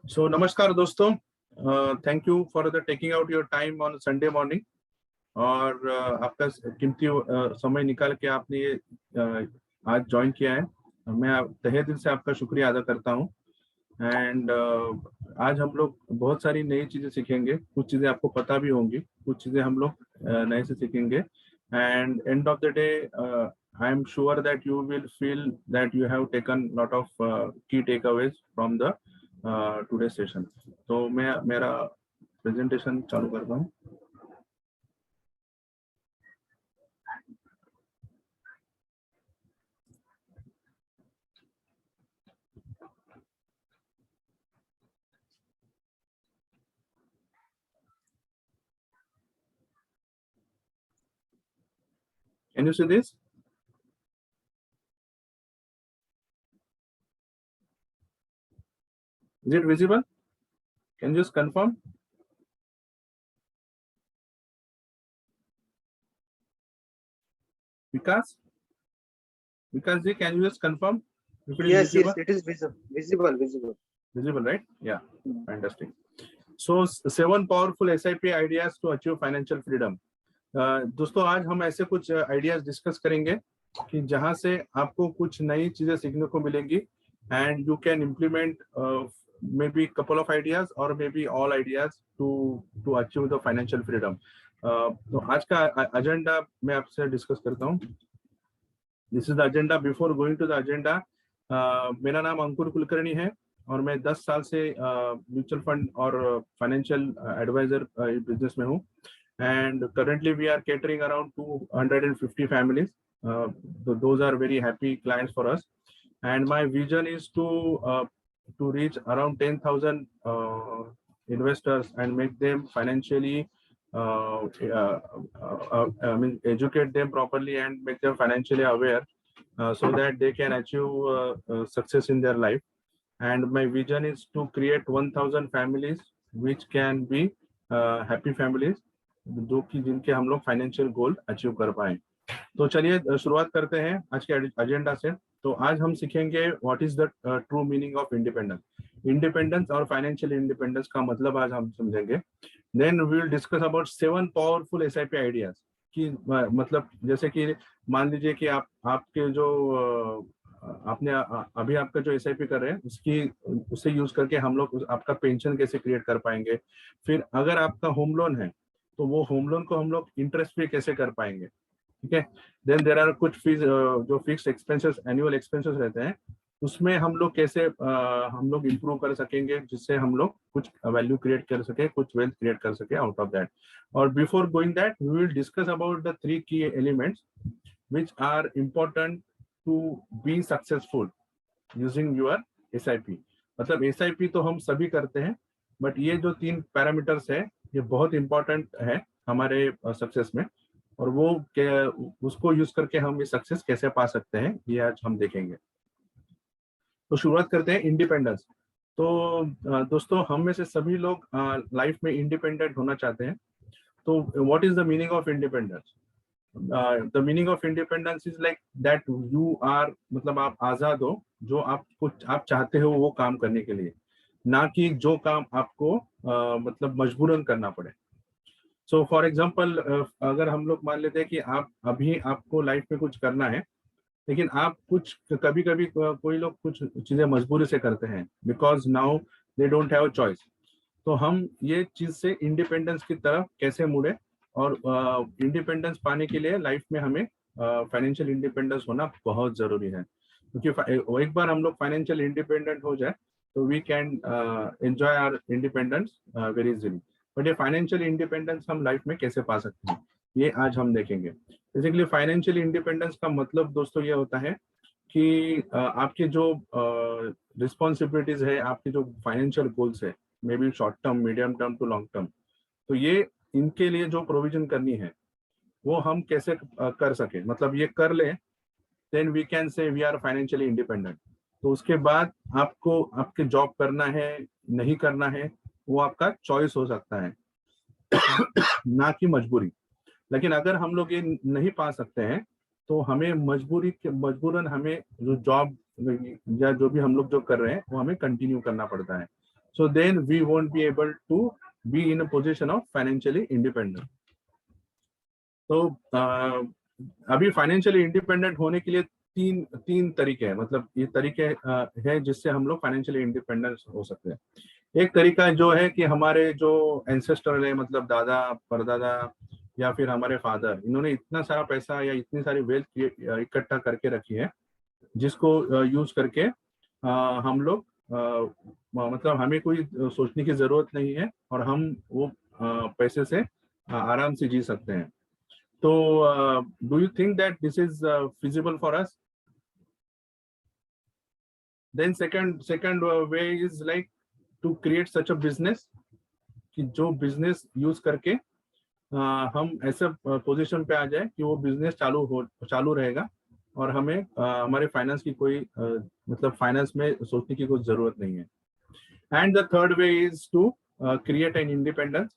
नमस्कार दोस्तों, thank you for the taking out your time on Sunday morning. और आपका कीमती समय निकाल के आपने ये आज ज्वाइन किया है। मैं तहे दिल से आपका शुक्रिया अदा करता हूँ। एंड आज हम लोग बहुत सारी नई चीज़ें सीखेंगे। कुछ चीज़ें आपको पता भी होंगी, कुछ चीज़ें हम लोग नए से सीखेंगे। And and of the day I am sure that you will feel that you have taken lot of key takeaways from the today's session. तो मैं मेरा प्रेजेंटेशन चालू करता हूँ। Can you see this? Is it visible? Can you just confirm? Vikas? Vikas ji, can you just confirm if it is Yes, visible? yes, it is visible. Visible, right? Yeah, fantastic. So 7 powerful SIP ideas to achieve financial freedom. दोस्तों, आज हम ऐसे कुछ ideas discuss करेंगे कि जहां से आपको कुछ नई चीजें सीखने को मिलेंगी and you can implement maybe couple of ideas और maybe all ideas to achieve the financial freedom. तो आज का एजेंडा मैं आपसे डिस्कस करता हूँ। This is the agenda. Before going to the agenda, मेरा नाम अंकुर कुलकर्णी है और मैं 10 साल से म्यूचुअल फंड और फाइनेंशियल एडवाइजर बिजनेस में हूँ। And currently we are catering around 250 families. Those are very happy clients for us. And my vision is to reach around 10,000 investors and make them financially, I mean, educate them properly and make them financially aware, so that they can achieve success in their life. And my vision is to create 1,000 families which can be happy families, जो कि जिनके हम लोग financial goal achieve कर पाए। तो चलिए शुरुआत करते हैं आज के एजेंडा से। तो आज हम सीखेंगे what is the true meaning of independence. Independence और फाइनेंशियल इंडिपेंडेंस का मतलब आज हम समझेंगे। Then we will discuss about 7 powerful SIP ideas कि मतलब जैसे कि मान लीजिए कि आपके जो आपने अभी आपका जो एसआईपी कर रहे हैं उससे यूज करके हम लोग आपका पेंशन कैसे क्रिएट कर पाएंगे। फिर अगर आपका होम लोन है तो वो होम लोन को हम लोग इंटरेस्ट फ्री कैसे कर पाएंगे, ठीक है। देन देयर आर कुछ फीस जो फिक्स्ड एक्सपेंसेस, एनुअल एक्सपेंसेस रहते हैं, उसमें हम लोग कैसे हम लोग इम्प्रूव कर सकेंगे जिससे हम लोग कुछ वैल्यू क्रिएट कर सके, कुछ वेल्थ क्रिएट कर सके आउट ऑफ दैट। और before going that we will discuss about the 3 key elements which are important to be successful using your SIP. मतलब एसआईपी तो हम सभी करते हैं, बट ये जो 3 पैरामीटर्स है ये बहुत इंपॉर्टेंट है हमारे सक्सेस में, और वो उसको यूज करके हम ये सक्सेस कैसे पा सकते हैं ये आज हम देखेंगे। तो शुरुआत करते हैं इंडिपेंडेंस। तो दोस्तों, हम में से सभी लोग लाइफ में इंडिपेंडेंट होना चाहते हैं। तो what is the meaning of independence? The meaning of independence is like that you are, मतलब आप आजाद हो, जो आप चाहते हो वो काम करने के लिए, ना कि जो काम आपको मतलब मजबूरन करना पड़े। सो फॉर एग्जाम्पल, अगर हम लोग मान लेते हैं कि आपको लाइफ में कुछ करना है, लेकिन आप कुछ कभी कभी कोई लोग कुछ चीजें मजबूरी से करते हैं because now they don't have a choice. तो हम ये चीज से इंडिपेंडेंस की तरफ कैसे मुड़े, और इंडिपेंडेंस पाने के लिए लाइफ में हमें फाइनेंशियल इंडिपेंडेंस होना बहुत जरूरी है। क्योंकि एक बार हम लोग फाइनेंशियल इंडिपेंडेंट हो जाए तो we can enjoy our independence very easily. But ये फाइनेंशियल इंडिपेंडेंस हम लाइफ में कैसे पा सकते हैं ये आज हम देखेंगे। बेसिकली फाइनेंशियल इंडिपेंडेंस का मतलब दोस्तों ये होता है कि आपके जो रिस्पॉन्सिबिलिटीज है, आपके जो फाइनेंशियल गोल्स है, maybe short term, medium term to long term, तो ये इनके लिए जो प्रोविजन करनी है वो हम कैसे कर सके, मतलब ये कर ले, then we can say we are financially independent. तो उसके बाद आपको आपके जॉब करना है नहीं करना है वो आपका चॉइस हो सकता है ना कि मजबूरी। लेकिन अगर हम लोग ये नहीं पा सकते हैं तो हमें मजबूरन हमें जो जॉब या जो भी हम लोग जो कर रहे हैं वो हमें कंटिन्यू करना पड़ता है। So then we won't be able to be in a position of financially independent. तो अभी फाइनेंशियली इंडिपेंडेंट होने के लिए तीन तरीके हैं, मतलब ये तरीके हैं जिससे हम लोग फाइनेंशियली इंडिपेंडेंट हो सकते हैं। एक तरीका जो है कि हमारे जो एंसेस्टर है, मतलब दादा परदादा या फिर हमारे फादर, इन्होंने इतना सारा पैसा या इतनी सारी वेल्थ इकट्ठा करके रखी है, जिसको यूज करके हम लोग मतलब हमें कोई सोचने की जरूरत नहीं है और हम वो पैसे से आराम से जी सकते हैं। तो do you think that this is feasible for us? Then second way is like to create such a business कि जो बिजनेस यूज करके हम ऐसे पोजीशन पे आ जाए कि वो बिजनेस चालू रहेगा और हमें हमारे फाइनेंस की कोई मतलब फाइनेंस में सोचने की कोई जरूरत नहीं है। And the third way is to create an independence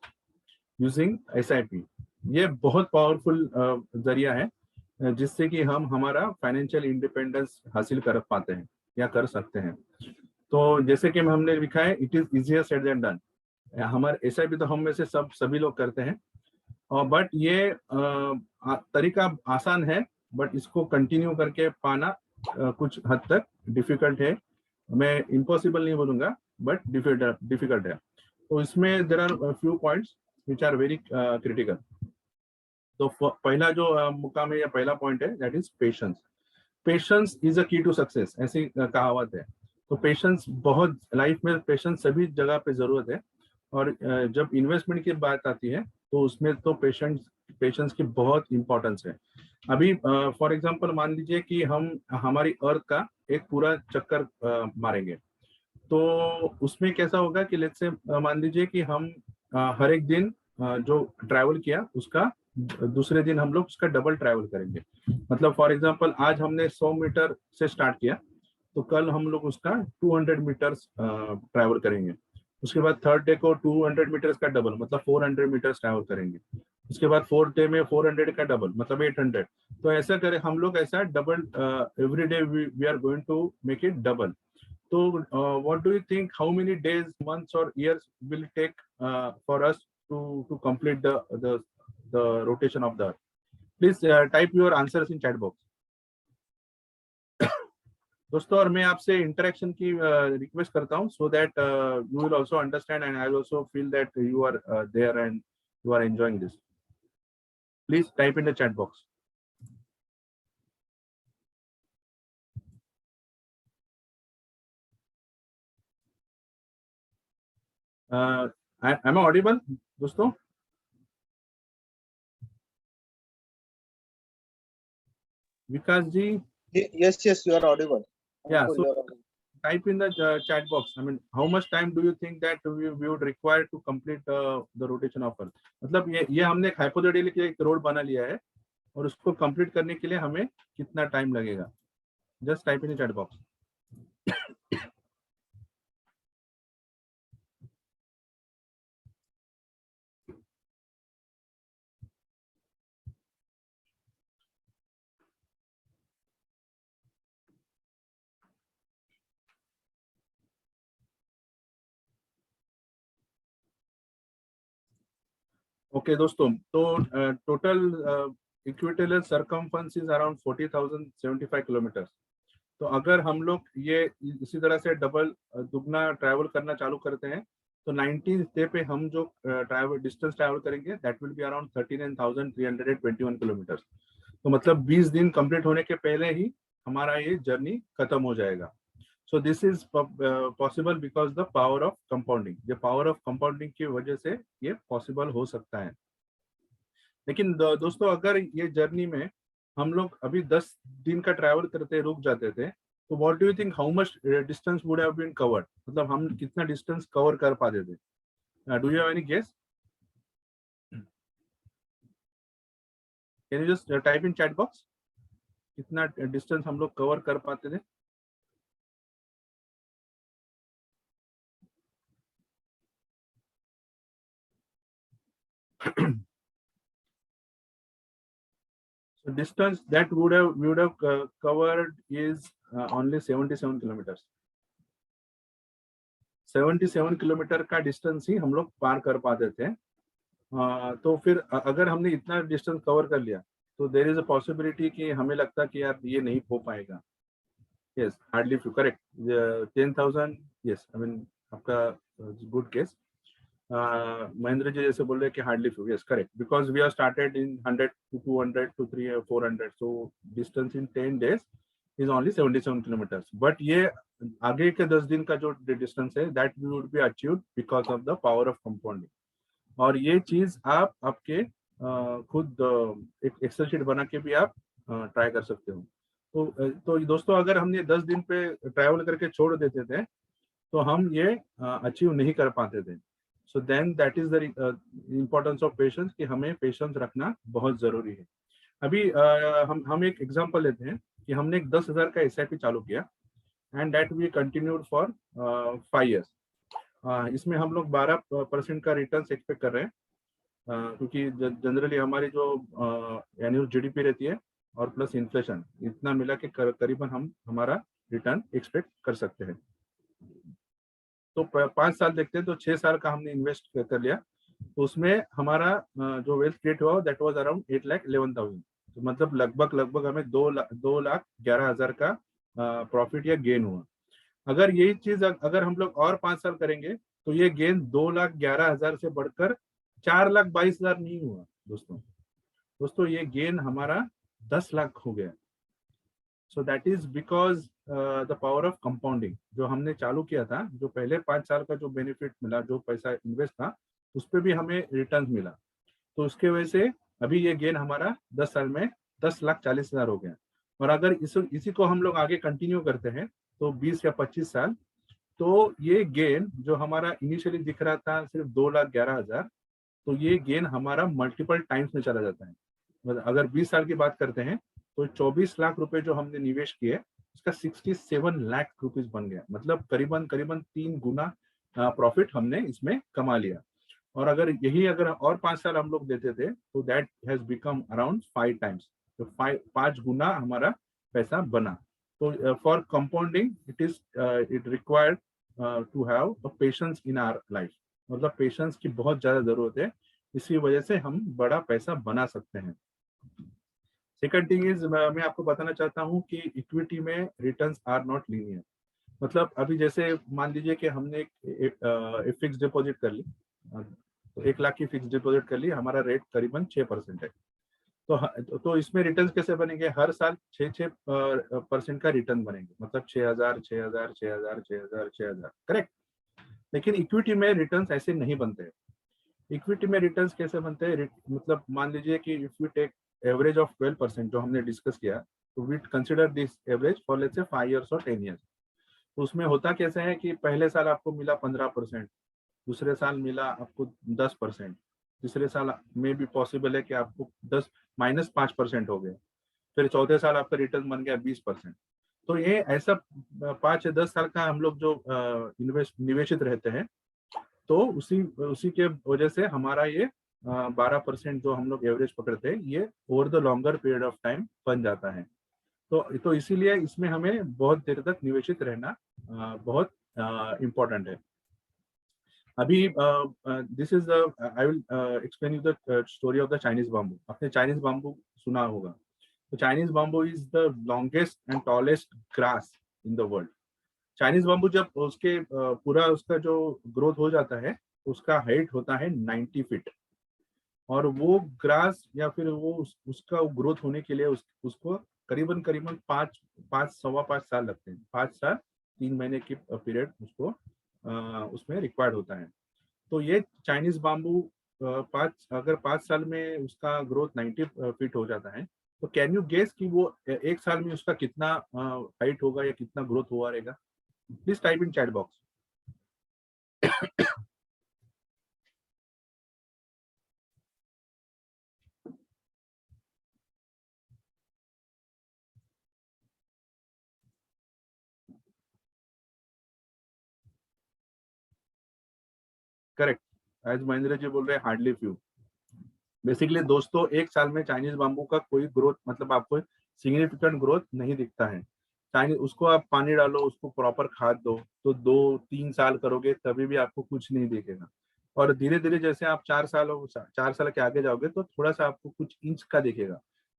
using SIP। ये बहुत पावरफुल जरिया है जिससे कि हम हमारा फाइनेंशियल इंडिपेंडेंस हासिल कर पाते हैं या कर सकते हैं। तो जैसे कि हमने लिखा है, it is easier said than done. हमारे SIP तो हम में से सभी लोग करते हैं, और बट ये तरीका आसान है, बट इसको कंटिन्यू करके पाना कुछ हद तक डिफिकल्ट है। मैं इम्पॉसिबल नहीं बोलूंगा, बट डिफिकल्ट है। तो इसमें there are few points which are very critical. तो पहला जो मुकाम है या पहला पॉइंट है, that is patience. Patience is a key to success, ऐसी कहावत है। तो पेशेंस बहुत, लाइफ में पेशेंस सभी जगह पे जरूरत है, और जब इन्वेस्टमेंट की बात आती है तो उसमें तो पेशेंस की बहुत इंपॉर्टेंस है। अभी फॉर एग्जांपल मान लीजिए कि हम हमारी अर्थ का एक पूरा चक्कर मारेंगे, तो उसमें कैसा होगा कि लेट्स से मान लीजिए कि हम हर एक दिन जो ट्रैवल किया उसका दूसरे दिन हम लोग उसका डबल ट्रैवल करेंगे। मतलब फॉर एग्जांपल आज हमने 100 मीटर से स्टार्ट किया, तो कल हम लोग उसका 200 मीटर्स ट्रैवल करेंगे। उसके बाद थर्ड डे को 200 मीटर्स का डबल, मतलब 400 मीटर्स ट्रैवल करेंगे। उसके बाद फोर्थ डे में 400 का डबल, मतलब 800। तो ऐसा करें हम लोग, ऐसा double every day we are going to make it double. So, what do you think? How many days, months, or years will it take for us to complete the rotation of the Earth? Please type your answers in chat box. दोस्तों, और मैं आपसे interaction की request करता हूँ, so that you will also understand and I will also feel that you are there and you are enjoying this. Please type in the chat box. Am I audible, दोस्तों? Vikas ji? Yes, you are audible. Yeah, so type in the chat box. I mean, how much time do you think that we would require to complete the rotation of Earth? मतलब ये हमने एक hypothetically एक road बना लिया है, और उसको कंप्लीट करने के लिए हमें कितना टाइम लगेगा? Just type in the chat box. Okay दोस्तों, तो total equatorial circumference is around 40,075 kilometre. तो अगर हम लोग ये इसी तरह से डबल दुगना ट्रैवल करना चालू करते हैं, तो 19th डे पे हम जो डिस्टेंस ट्रैवल करेंगे, that will be around 39,321 kilometre. तो मतलब 20 दिन कंप्लीट होने के पहले ही हमारा ये जर्नी खत्म हो जाएगा। So this is possible because the power of compounding. ये पावर ऑफ कंपाउंडिंग की वजह से ये पॉसिबल हो सकता है। लेकिन दोस्तों, अगर ये जर्नी में हम लोग अभी 10 दिन का ट्रैवल करते रुक जाते थे, तो what do you think how much distance would have been covered? मतलब हम कितना डिस्टेंस कवर कर पाते थे? Do you have any guess? Can you just type in chat box, कितना डिस्टेंस हम लोग कवर कर पाते थे? So distance that we would have covered is only 77 kilometers. 77 kilometre का डिस्टेंस ही हम लोग पार कर पाते थे। तो फिर अगर हमने इतना डिस्टेंस कवर कर लिया तो देर इज अ पॉसिबिलिटी कि हमें लगता कि यार ये नहीं हो पाएगा। Yes, hardly few, correct. 10,000, yes, I mean आपका गुड केस। महेंद्र जी जैसे बोल रहे हैं कि hardly few, yes correct, because we are started in 100 to 200 to 300 400, so distance in 10 days is only 77 kilometres. But ये आगे के 10 दिन का जो डिस्टेंस है that we would be achieved because of the power of compounding. और ये चीज आप आपके खुद एक एक्सेल शीट बना के भी आप ट्राई कर सकते हो। तो दोस्तों, अगर हमने 10 दिन पे ट्रैवल करके छोड़ देते थे तो हम ये अचीव नहीं कर पाते थे। So then that is the importance of patience, कि हमें पेशेंस रखना बहुत जरूरी है। अभी हम एक एग्जांपल लेते हैं कि हमने एक 10,000 का SIP चालू किया and that we continued for 5 years। इसमें हम लोग 12% का रिटर्न एक्सपेक्ट कर रहे हैं, क्योंकि जनरली हमारी जो एनुअल GDP रहती है और प्लस इन्फ्लेशन, इतना मिला के करीबन हम हमारा रिटर्न एक्सपेक्ट कर सकते हैं। तो 5 साल देखते हैं तो 6 साल का हमने इन्वेस्ट कर लिया, तो उसमें हमारा जो वेल्थ क्रिएट हुआ दैट वाज अराउंड 8,11,000। तो मतलब लगभग हमें 2,11,000 का प्रॉफिट या गेन हुआ। अगर यही चीज अगर हम लोग और 5 साल करेंगे तो ये गेन 2,11,000 से बढ़कर 4,22,000 नहीं हुआ दोस्तों, ये गेन हमारा 10 लाख हो गया। So that is because the power of compounding. जो हमने चालू किया था, जो पहले 5 साल का जो बेनिफिट मिला, जो पैसा इन्वेस्ट था उस पर भी हमें रिटर्न मिला, तो उसके वजह से अभी ये गेन हमारा 10 साल में 10,40,000 हो गया। और अगर इसी को हम लोग आगे कंटिन्यू करते हैं तो 20 या 25 साल, तो ये गेन जो हमारा इनिशियली दिख रहा था सिर्फ 2,11,000, तो ये गेन हमारा मल्टीपल टाइम्स में चला जाता है। मतलब अगर 20 साल की बात करते हैं तो 24 लाख रुपए जो हमने निवेश किए उसका 67 लाख रुपीज बन गया। मतलब करीबन 3 गुना प्रॉफिट हमने इसमें कमा लिया। और अगर और 5 साल हम लोग देते थे तो that has become around 5 times, तो 5 गुना हमारा पैसा बना। तो for compounding it required to have a patience in our life. मतलब पेशेंस की बहुत ज्यादा जरूरत है, इसी वजह से हम बड़ा पैसा बना सकते हैं। सेकंड थिंग इज, मैं आपको बताना चाहता हूँ कि इक्विटी में रिटर्न्स आर नॉट लीनियर। मतलब अभी जैसे मान लीजिए कि हमने एक फिक्स डिपॉजिट कर ली, तो 1 लाख की फिक्स डिपॉजिट कर ली, हमारा रेट करीबन 6% है। तो इसमें रिटर्न्स कैसे बनेंगे? हर साल 6% का रिटर्न बनेंगे, मतलब 6,000 6,000 6,000 6,000 6,000, करेक्ट। लेकिन इक्विटी में रिटर्न्स ऐसे नहीं बनते हैं। इक्विटी में रिटर्न्स कैसे बनते हैं? मतलब मान लीजिए कि if you take average of 12% जो हमने डिस्कस किया, तो we consider this average for let's say 5 years और 10 years। तो उसमें होता कैसे है कि पहले साल आपको मिला 15%, दूसरे साल मिला आपको 10%, तीसरे साल में भी पॉसिबल है कि आपको 5% हो गए, फिर चौथे साल आपका रिटर्न बन गया 20%। तो ये ऐसा 5 या 10 साल का हम लोग जो निवेशित रहते हैं, तो उसी के वजह से हमारा ये 12% जो हम लोग एवरेज पकड़ते हैं, ये over the longer period of time बन जाता है। तो इसीलिए इसमें हमें बहुत देर तक निवेशित रहना बहुत इम्पोर्टेंट है। अभी this is I will explain you the story of the Chinese bamboo. आपने चाइनीज बाम्बू सुना होगा। तो Chinese bamboo is the longest and tallest grass in the world. Chinese bamboo जब उसके पूरा उसका जो ग्रोथ हो जाता है, उसका हाइट होता है 90 फीट। और वो ग्रास या फिर वो उसका ग्रोथ होने के लिए उसको करीबन 5 साल लगते हैं। 5 साल 3 महीने की पीरियड उसको उसमें रिक्वायर्ड होता है। तो ये चाइनीज बाम्बू अगर 5 साल में उसका ग्रोथ 90 फीट हो जाता है, तो कैन यू गेस कि वो 1 साल में उसका कितना हाइट होगा या कितना ग्रोथ हुआ रहेगा? Please type in chat box. Correct, as Mahendra ji बोल रहे हैं, हार्डली फ्यू। बेसिकली दोस्तों, 1 साल में चाइनीज बाम्बू का कोई ग्रोथ, मतलब आपको सिग्निफिकेंट ग्रोथ नहीं दिखता है। चाइनीज उसको आप पानी डालो, उसको प्रॉपर खाद दो, तो 2-3 साल करोगे तभी भी आपको कुछ नहीं दिखेगा। और धीरे धीरे जैसे आप 4 साल के आगे जाओगे तो थोड़ा सा आपको कुछ इंच का दिखेगा।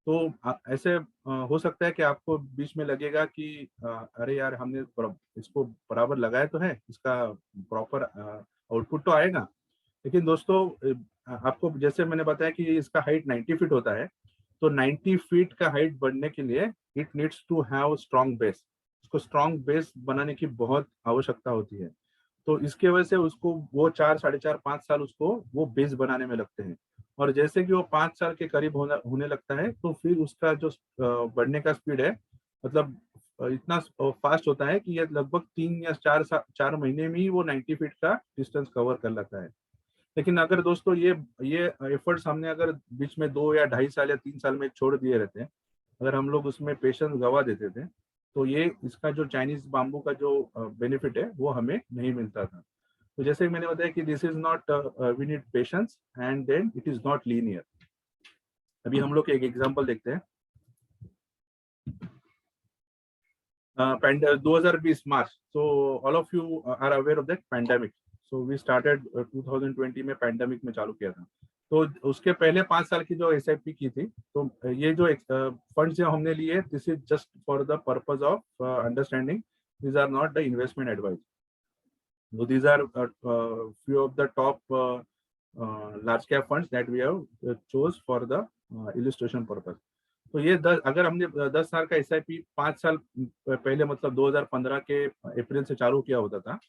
तो ऐसे हो सकता है कि आपको बीच में लगेगा कि अरे यार हमने इसको बराबर लगाया तो है, इसका प्रॉपर आउटपुट तो आएगा। लेकिन दोस्तों आपको जैसे मैंने बताया कि इसका हाइट 90 फीट होता है, तो 90 फीट का हाइट बढ़ने के लिए it needs to have strong base. उसको स्ट्रॉन्ग बेस बनाने की बहुत आवश्यकता होती है। तो इसके वजह से उसको वो 4, 4.5, 5 साल उसको वो बेस बनाने में लगते हैं। और जैसे कि वो 5 साल के करीब होने लगता है, तो फिर उसका जो बढ़ने का स्पीड है, मतलब इतना फास्ट होता है कि ये लगभग 3 या 4 महीने में ही वो 90 फीट का डिस्टेंस कवर कर लेता है। लेकिन अगर दोस्तों ये एफर्ट्स हमने अगर बीच में 2 या 2.5 साल या 3 साल में छोड़ दिए रहते हैं, अगर हम लोग उसमें पेशेंस गवा देते थे, तो ये इसका जो चाइनीज बाम्बू का जो बेनिफिट है वो हमें नहीं मिलता था। तो जैसे कि मैंने बताया कि this is not, we need patience and then it is not linear. अभी हम लोग एक एग्जांपल देखते हैं। 2020 मार्च, so all of you are aware of that pandemic. So we started 2020 में पैंडेमिक में चालू किया था। तो उसके पहले 5 साल की जो SIP की थी, तो ये जो फंड्स जो हमने लिए, this is just for the purpose of understanding, these are not the investment advice. So these are few of the top large cap funds that we have chose for the illustration purpose. तो ये 10, अगर हमने 10 साल का SIP 5 साल पहले मतलब 2015 के अप्रैल से चालू किया होता था,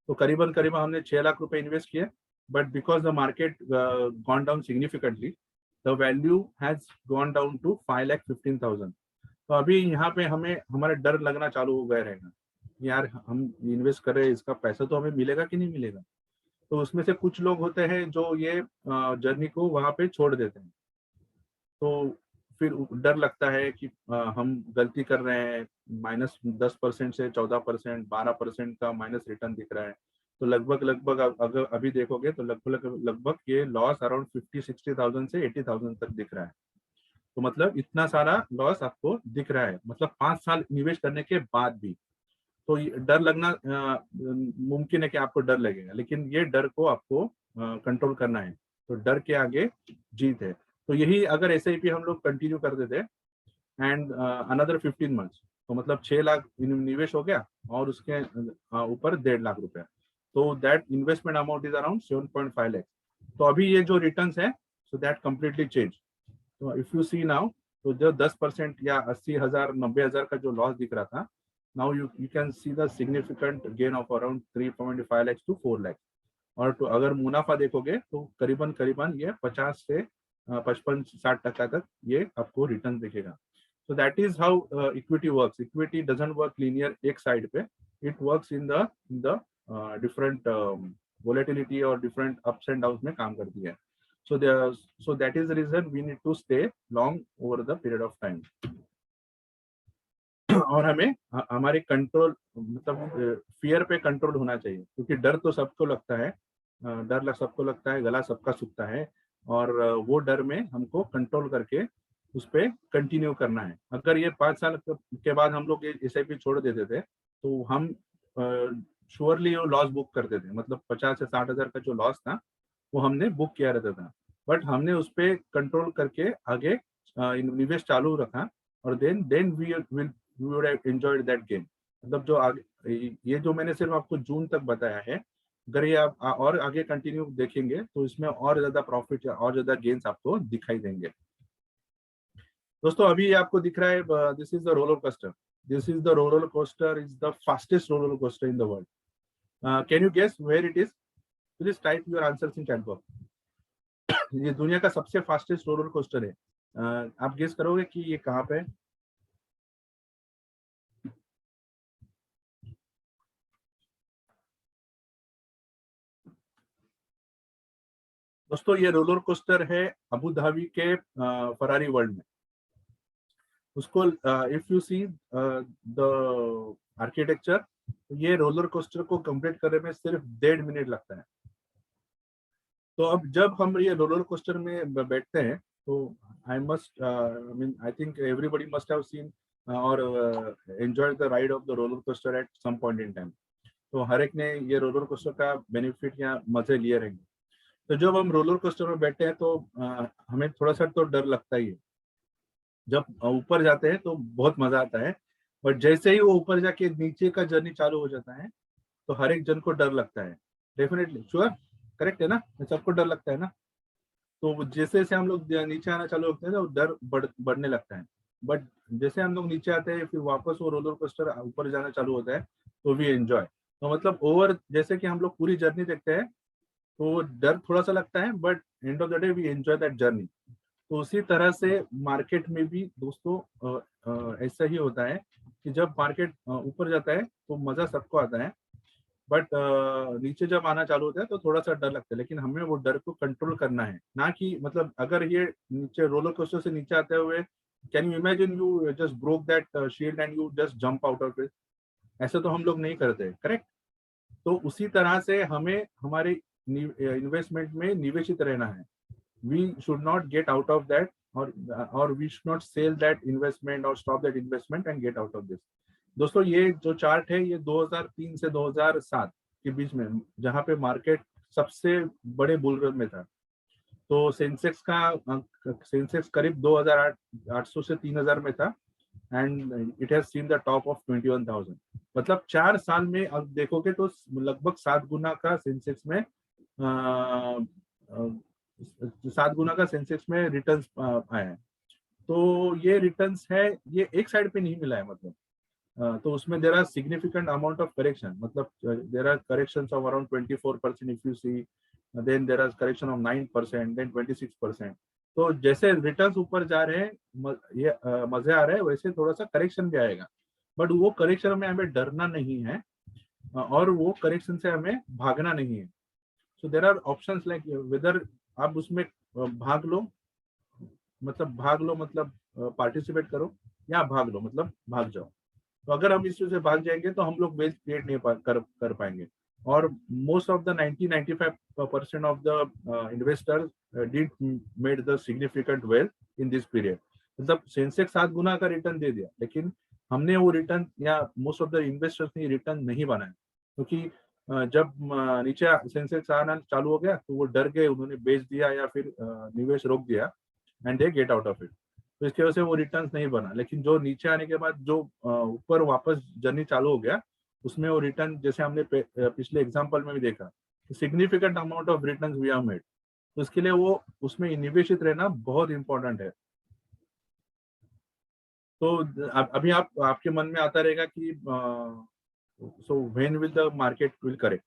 तो करीबन करीबन हमने 6 लाख रुपए इन्वेस्ट किए। But because the market gone down significantly, the value has gone down to 5,15,000। तो अभी यहाँ पे हमें हमारा डर लगना चालू हो गया रहेगा, यार हम इन्वेस्ट कर रहे हैं, इसका पैसा तो हमें मिलेगा कि नहीं मिलेगा। तो उसमें से कुछ लोग होते हैं जो ये जर्नी को वहां पे छोड़ देते हैं। तो फिर डर लगता है कि हम गलती कर रहे हैं, -10% से 14%, 12% का माइनस रिटर्न दिख रहा है। तो लगभग लगभग अगर अभी देखोगे तो लगभग लगभग ये लॉस अराउंड 50-60,000 से 80,000 तक दिख रहा है। तो मतलब इतना सारा लॉस आपको दिख रहा है, मतलब 5 साल निवेश करने के बाद भी। तो डर लगना मुमकिन है कि आपको डर लगेगा, लेकिन ये डर को आपको कंट्रोल करना है। तो डर के आगे जीत है। तो यही अगर SIP हम लोग कंटिन्यू कर देते एंड अनदर 15 मंथ्स, तो मतलब 6 लाख निवेश हो गया और उसके ऊपर 1.5 लाख रुपया, तो that investment amount is around 7.5 lakh. तो अभी ये जो रिटर्न्स है, सो दैट कम्प्लीटली चेंज। तो इफ यू सी नाउ, तो जो 10% या 80,000 90,000 का जो लॉस दिख रहा था, now you can see the significant gain of around 3.5 lakhs to 4 lakhs। और तो अगर मुनाफा देखोगे तो करीबन करीबन ये 50 से 55-60% तक ये आपको रिटर्न दिखेगा। So that is how equity works. Equity doesn't work linear एक साइड पे, it works in the different volatility और different ups and downs में काम करती है। So that is the reason we need to stay long over the period of time। और हमें हमारे कंट्रोल मतलब फियर पे कंट्रोल होना चाहिए, क्योंकि डर तो सबको लगता है, सबको लगता है, गला सबका सूखता है। और वो डर में हमको कंट्रोल करके उस पर कंटिन्यू करना है। अगर ये 5 साल के बाद हम लोग ये SIP छोड़ देते थे, तो हम श्योरली वो लॉस बुक करते थे, मतलब 50 से 60,000 का जो लॉस था वो हमने बुक किया रहता था। बट हमने उस पर कंट्रोल करके आगे निवेश चालू रखा, और then we would have enjoyed that game. मतलब जो आगे ये जो मैंने सिर्फ आपको जून तक बताया है, अगर ये आप और आगे कंटिन्यू देखेंगे तो इसमें और ज्यादा प्रॉफिट या और ज्यादा गेन्स आपको दिखाई देंगे। दोस्तों अभी आपको दिख रहा है, this is the roller coaster. This is the roller coaster, is the fastest roller coaster in the world. Can you guess where it is? Please type your answers in chat box. ये दुनिया का सबसे fastest roller coaster है। आप guess करोगे कि ये कहाँ पे है? दोस्तों ये रोलर कोस्टर है अबू धाबी के फरारी वर्ल्ड में। उसको if you see the architecture, ये रोलर कोस्टर को कंप्लीट करने में सिर्फ 1.5 मिनट लगता है। तो अब जब हम ये रोलर कोस्टर में बैठते हैं, तो I think everybody must have seen और enjoy the ride of the roller coaster at some point in time. तो हर एक ने ये रोलर कोस्टर का बेनिफिट या मजे लिए रहेंगे। तो जब हम रोलर कोस्टर में बैठे हैं तो हमें थोड़ा सा तो डर लगता ही है। जब ऊपर जाते हैं तो बहुत मजा आता है, बट जैसे ही वो ऊपर जाके नीचे का जर्नी चालू हो जाता है तो हर एक जन को डर लगता है। डेफिनेटली, श्योर, करेक्ट है ना, सबको डर लगता है ना। तो जैसे जैसे हम लोग नीचे आना चालू होते हैं तो डर बढ़ने लगता है। बट जैसे हम लोग नीचे आते हैं फिर वापस वो रोलर कोस्टर ऊपर जाना चालू होता है तो वी एंजॉय। तो मतलब ओवर जैसे कि हम लोग पूरी जर्नी देखते हैं तो डर थोड़ा सा लगता है, but end of the day we enjoy that journey. तो उसी तरह से मार्केट में भी दोस्तों ऐसा ही होता है कि जब मार्केट ऊपर जाता है तो मजा सबको आता है, बट नीचे जब आना चालू होता है तो थोड़ा सा डर लगता है। लेकिन हमें वो डर को कंट्रोल करना है ना, कि मतलब अगर ये नीचे रोलर कोस्टर से नीचे आते हुए can you imagine you just broke that shield and you just jump out of it, ऐसा तो हम लोग नहीं करते, करेक्ट। तो उसी तरह से हमें हमारे इन्वेस्टमेंट में निवेशित रहना है। we should not get out of that, or we should not sell that investment or stop that investment and get out of this। दोस्तों ये जो चार्ट है ये 2003 से 2007 के बीच में, जहां पे मार्केट सबसे बड़े बुल रन में था। तो सेंसेक्स करीब 2800 से 3000 में था and it has seen the top of 21,000। मतलब 4 साल में अब देखोगे तो लगभग 7 गुना का सेंसेक्स में 7 गुना का सेंसेक्स में रिटर्न्स आए हैं। तो ये रिटर्न्स है, ये एक साइड पे नहीं मिला है, मतलब तो उसमें there are significant amount of correction, मतलब there are corrections of around 24% if you see, then there are correction of 9%, then 26%। तो जैसे रिटर्न्स ऊपर जा रहे हैं ये मजे आ रहे हैं, वैसे थोड़ा सा करेक्शन भी आएगा, बट वो करेक्शन में हमें डरना नहीं है और वो करेक्शन से हमें भागना नहीं है। So there are options like whether आप उसमें भाग लो, मतलब पार्टिसिपेट करो, या भाग लो मतलब भाग जाओ। तो अगर हम इस से भाग जाएंगे तो हम लोग वेल्थ क्रिएट नहीं कर पाएंगे। और most of the 90-95% of the investors did made the significant wealth in this period. मतलब सेंसेक्स 7 गुना का रिटर्न दे दिया, लेकिन हमने वो रिटर्न या मोस्ट ऑफ द इन्वेस्टर्स ने रिटर्न नहीं बनाया, क्योंकि जब नीचे सेंसेक्स आना चालू हो गया तो वो डर गए, उन्होंने बेच दिया या फिर निवेश रोक दिया and they get out of it. तो इसकी वजह से वो रिटर्न्स नहीं बना। लेकिन जो नीचे आने के बाद जो ऊपर वापस जर्नी चालू हो गया उसमें वो रिटर्न, जैसे हमने पिछले एग्जांपल में भी देखा, significant amount of returns we have made. तो इसके लिए वो उसमें निवेशित रहना बहुत इंपॉर्टेंट है। तो अभी आपके मन में आता रहेगा कि so when will the market will correct,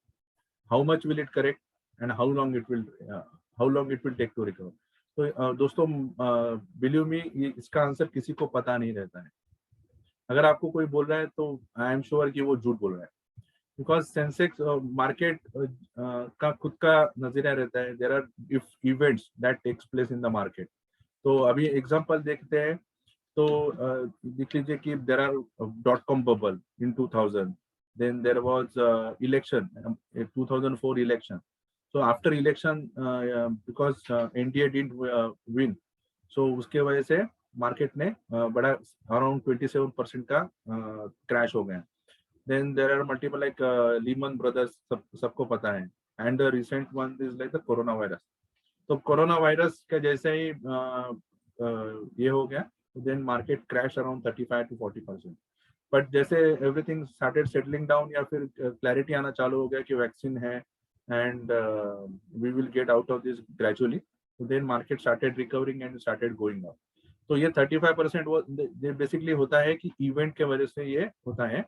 how much will it correct, and how long it will take to recover. तो दोस्तों बिलीव मी, इसका आंसर किसी को पता नहीं रहता है। अगर आपको कोई बोल रहा है तो आई एम श्योर कि वो झूठ बोल रहा है, बिकॉज सेंसेक्स मार्केट का खुद का नजरिया रहता है। There are events that takes place in the market. तो अभी एग्जांपल देखते हैं तो देख लीजिए कि there are .com bubble in 2000, then there was election, 2004 election. So after election, because NDA didn't win, so उसके वजह से मार्केट ने बड़ा अराउंड 27% का क्रैश हो गया। Then there are multiple like Lehman Brothers, सबको पता है। And the recent one is like the corona virus. तो कोरोना वायरस का जैसे ही ये हो गया, then market crash around 35-40%। But जैसे एवरीथिंग स्टार्टेड सेटलिंग डाउन या फिर क्लैरिटी आना चालू हो गया कि वैक्सीन है and we will get out of this gradually, then market started recovering and started going up. तो ये 35% वो बेसिकली होता है कि इवेंट के वजह से ये होता है,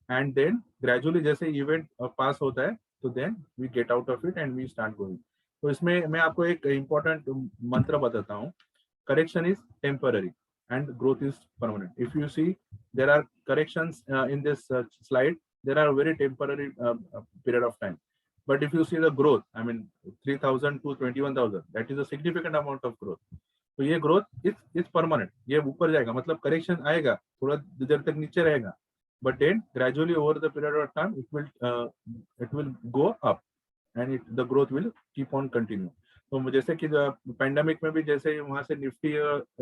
एंड देन ग्रेजुअली जैसे इवेंट पास होता है तो then we get out of it and we start going. तो इसमें मैं आपको एक इम्पोर्टेंट मंत्र बताता हूँ। Correction is temporary and growth is permanent. If you see, there are corrections in this slide. There are very temporary period of time. But if you see the growth, I mean 3,000 to 21,000, that is a significant amount of growth. तो ये growth is permanent, ये ऊपर जाएगा, मतलब correction आएगा, थोड़ा देर तक नीचे रहेगा, but then gradually over the period of time it will go up and the growth will keep on continue. तो जैसे कि पैंडेमिक में भी जैसे वहां से निफ्टी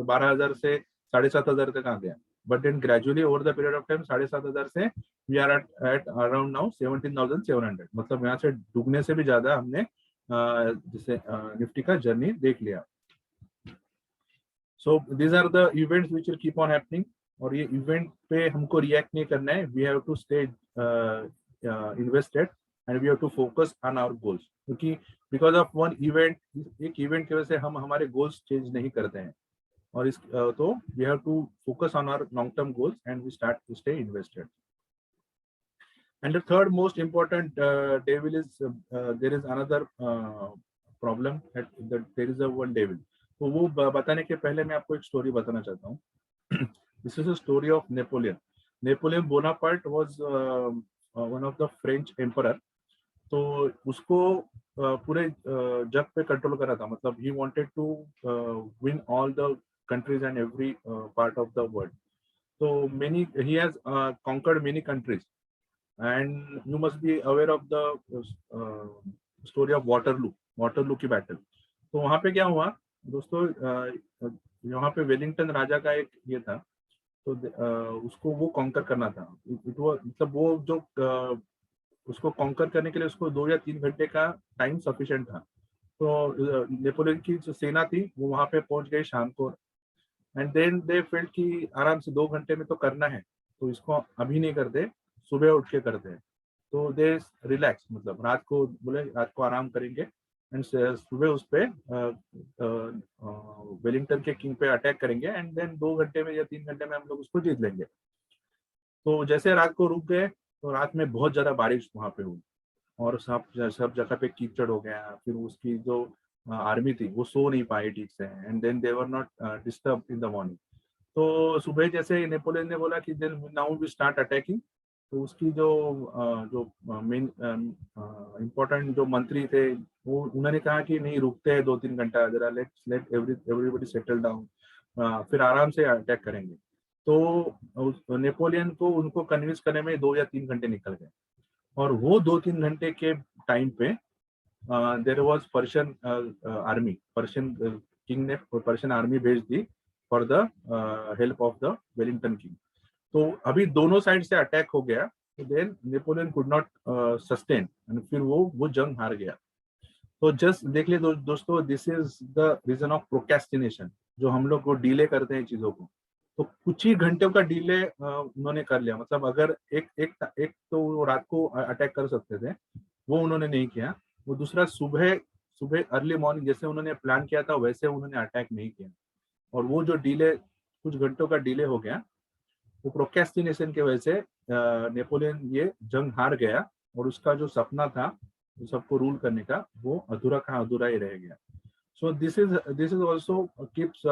12,000 से 7,500 तक आ गया, but then gradually over the period of time 7,500 से we are at around now 17,700, मतलब यहाँ से डूबने से भी ज्यादा हमने जैसे निफ्टी का जर्नी देख लिया. So these are the events which will keep on happening. और ये इवेंट पे हमको रिएक्ट नहीं करना है. We have to stay invested and we have to focus on our goals. क्योंकि because of one event, एक इवेंट की वजह से हम हमारे गोल्स चेंज नहीं करते हैं. और इस तो we have to focus on our long term goals and we start to stay invested. And the third most important devil is there is another problem that there is a one devil. तो वो बताने के पहले मैं आपको एक story बताना चाहता हूँ. This is a story of Napoleon. Napoleon Bonaparte was one of the French emperor. तो उसको पूरे जग पे कंट्रोल करा था. मतलब he wanted to win all the countries and every part of the world. So he has conquered many countries. And you must be aware of the story of Waterloo की battle. तो वहाँ पे क्या हुआ दोस्तों, यहाँ पे वेलिंगटन राजा का एक ये था. तो उसको वो कॉन्कर करना था. मतलब वो जो उसको कॉन्कर करने के लिए उसको 2 या 3 घंटे का टाइम सफिशिएंट था. तो नेपोलियन की जो सेना थी वो वहाँ पे पहुंच गई शाम को. एंड देन दे फेल्ट कि आराम से 2 घंटे में तो करना है, तो इसको अभी नहीं करते, सुबह उठ के करते हैं. तो दे रिलैक्स, मतलब रात को बोले रात को आराम करेंगे एंड सुबह उस पे वेलिंगटन के किंग पे अटैक करेंगे एंड देन 2 घंटे में या 3 घंटे में हम लोग उसको जीत लेंगे. तो जैसे रात को रुक गए तो रात में बहुत ज्यादा बारिश वहां पे हुई और सब जगह पे कीचड़ हो गया. फिर उसकी जो आर्मी थी वो सो नहीं पाई ठीक से and then they were not disturb in the morning. तो सुबह जैसे नेपोलियन ने बोला कि then now we start attacking. तो उसकी जो मेन इम्पोर्टेंट जो मंत्री थे वो उन्होंने कहा कि नहीं रुकते हैं 2-3 घंटा, जरा लेट एवरीबडी सेटल डाउन, फिर आराम से अटैक करेंगे. तो नेपोलियन को उनको कन्विंस करने में 2 या 3 घंटे निकल गए. और वो 2-3 घंटे के टाइम पे there was Persian army, Persian king ने पर्शियन आर्मी भेज दी for the help of the Wellington king. तो अभी दोनों साइड से अटैक हो गया. तो then Napoleon could not sustain and फिर वो जंग हार गया. तो जस्ट देख ले दोस्तों, this is the reason of procrastination, जो हम लोग को डिले करते हैं चीजों को. तो कुछ ही घंटों का डिले उन्होंने कर लिया. मतलब अगर एक तो वो रात को अटैक कर सकते थे, वो उन्होंने नहीं किया. वो दूसरा सुबह अर्ली मॉर्निंग जैसे उन्होंने प्लान किया था वैसे उन्होंने अटैक नहीं किया. और वो जो डिले कुछ घंटों का डिले हो गया, वो प्रोक्रेस्टिनेशन की वजह से नेपोलियन ये जंग हार गया. और उसका जो सपना था सबको रूल करने का, वो अधूरा का अधूरा ही रह गया. So this is also keeps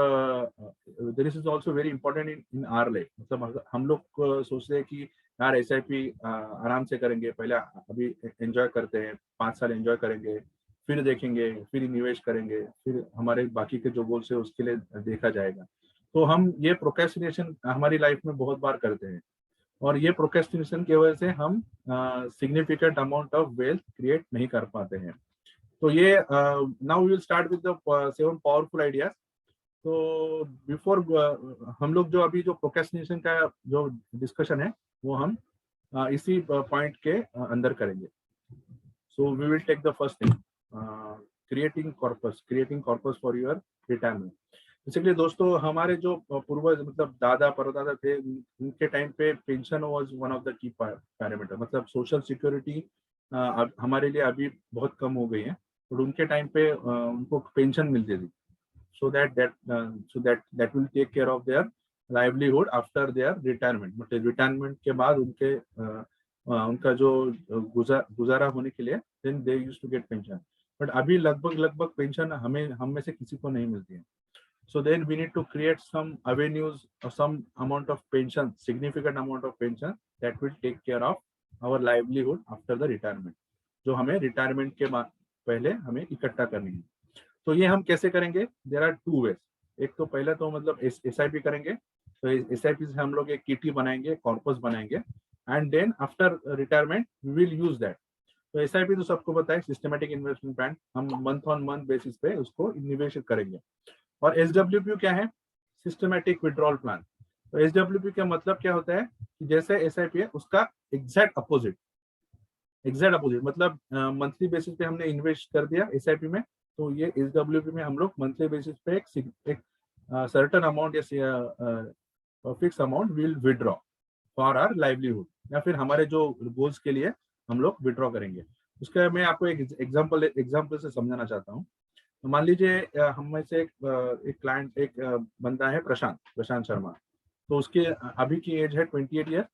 this is also very important in our life. मतलब हम लोग सोचते हैं कि यार SIP आराम से करेंगे, पहले अभी एंजॉय करते हैं, 5 साल एंजॉय करेंगे, फिर देखेंगे, फिर निवेश करेंगे, फिर हमारे बाकी के जो गोल्स है उसके लिए देखा जाएगा. तो हम ये प्रोक्रेस्टिनेशन हमारी लाइफ में बहुत बार करते हैं और ये प्रोक्रेस्टिनेशन की वजह से हम significant amount of wealth create नहीं कर पाते हैं. तो ये now we will start with the 7 powerful ideas. तो बिफोर हम लोग जो अभी जो प्रोक्रेस्टिनेशन का जो डिस्कशन है वो हम इसी पॉइंट के अंदर करेंगे. So we will take the first thing, creating corpus for your retirement. Basically दोस्तों, हमारे जो पूर्वज मतलब दादा परदादा थे, उनके टाइम पे pension was one of the key parameter. मतलब सोशल सिक्योरिटी हमारे लिए अभी बहुत कम हो गई है, और उनके टाइम पे उनको पेंशन मिलती थी. So that will take care of their livelihood after their retirement. मतलब रिटायरमेंट के बाद उनका जो गुजारा होने के लिए then they used to get pension. But अभी लगभग पेंशन हम में से किसी को नहीं मिलती है. So then we need to create some avenues or some amount of pension, significant amount of pension that will take care of our livelihood after the retirement. जो हमें रिटायरमेंट के बाद पहले हमें इकट्ठा करनी है. तो ये हम कैसे करेंगे? There are 2 ways. एक तो पहले तो मतलब SIP करेंगे. तो SIP से हम लोग एक किटी बनाएंगे, कॉर्पस बनाएंगे, and then after retirement we will use that. तो SIP तो सबको पता है, सिस्टमेटिक इन्वेस्टमेंट प्लान. हम मंथ ऑन मंथ बेसिस पे उसको निवेश करेंगे. और SWP क्या है? Systematic withdrawal plan. तो SWP का मतलब क्या होता है कि जैसे SIP है उसका एग्जैक्ट अपोजिट मतलब मंथली बेसिस पे हमने इन्वेस्ट कर दिया SIP में, तो ये SWP में हम लोग मंथली बेसिस पे एक सर्टेन अमाउंट या fix amount will withdraw for our livelihood, या फिर हमारे जो गोल्स के लिए हम लोग विड्रॉ करेंगे। उसका मैं आपको एक एग्जाम्पल से समझाना चाहता हूँ। तो मान लीजिए हम में से एक क्लाइंट, एक बंदा है प्रशांत शर्मा। तो उसके अभी की एज है 28 year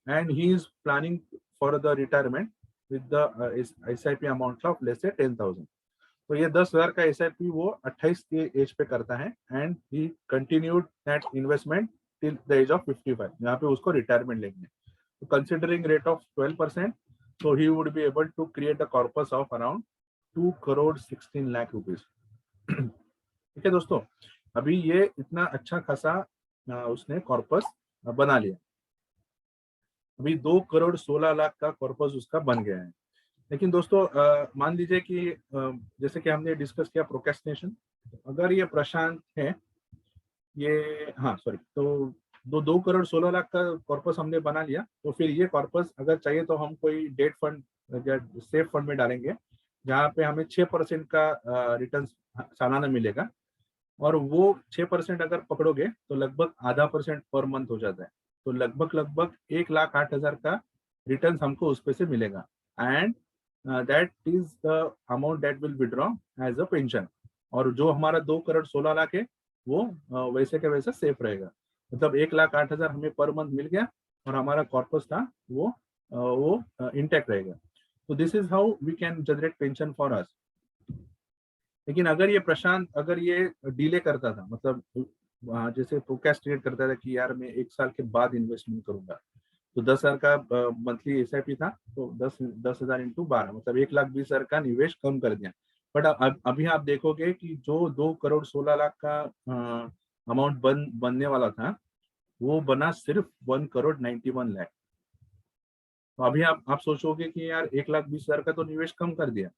and he is planning for the retirement with the SIP amount of let's say 10,000। तो ये 10,000 का SIP वो 28 के एज पे करता है and he continued that investment till the age of 55, यहाँ पे उसको रिटायरमेंट लेंगे। तो considering rate of 12%, so he would be able to create a corpus of around 2 crore 16 lakh rupees। ठीक है दोस्तों, अभी ये इतना अच्छा खासा उसने कॉर्पस बना लिया। अभी 2 करोड़ 16 लाख का कॉर्पस उसका बन गया है। लेकिन दोस्तों मान लीजिए कि जैसे कि हमने डिस्कस किया प्रोक्रेस्टिनेशन, अगर ये प्रशांत है, ये हाँ सॉरी, तो 2 करोड़ 16 लाख का कॉर्पस हमने बना लिया, तो फिर ये कॉर्पस अगर चाहिए तो हम कोई डेट फंड या सेफ फंड में डालेंगे, जहाँ पे हमें 6% का रिटर्न सालाना मिलेगा। और वो 6% अगर पकड़ोगे तो लगभग आधा % पर मंथ हो जाता है। तो लगभग 1,08,000 का रिटर्न हमको उस पे से मिलेगा and that is the amount that will withdraw as a pension. और जो हमारा 2 करोड़ 16 लाख है वो वैसे के वैसे सेफ रहेगा। मतलब 1,08,000 हमें पर मंथ मिल गया और हमारा कॉर्पस था वो इंटैक्ट रहेगा। तो this is how we can generate pension for us. लेकिन अगर ये प्रशांत अगर ये डिले करता था, मतलब जैसे प्रोक्रेस्टिनेट करता था कि यार मैं 1 साल के बाद इन्वेस्टमेंट करूंगा, तो 10,000 का मंथली SIP था, तो 10,000 इंटू 12 मतलब 1,20,000 का निवेश कम कर दिया। बट अभी आप देखोगे कि जो 2 करोड़ 16 लाख का अमाउंट बनने वाला था, वो बना सिर्फ 1 करोड़ 91 लाख। तो अभी आप सोचोगे कि यार 1,20,000 का तो निवेश कम कर दिया,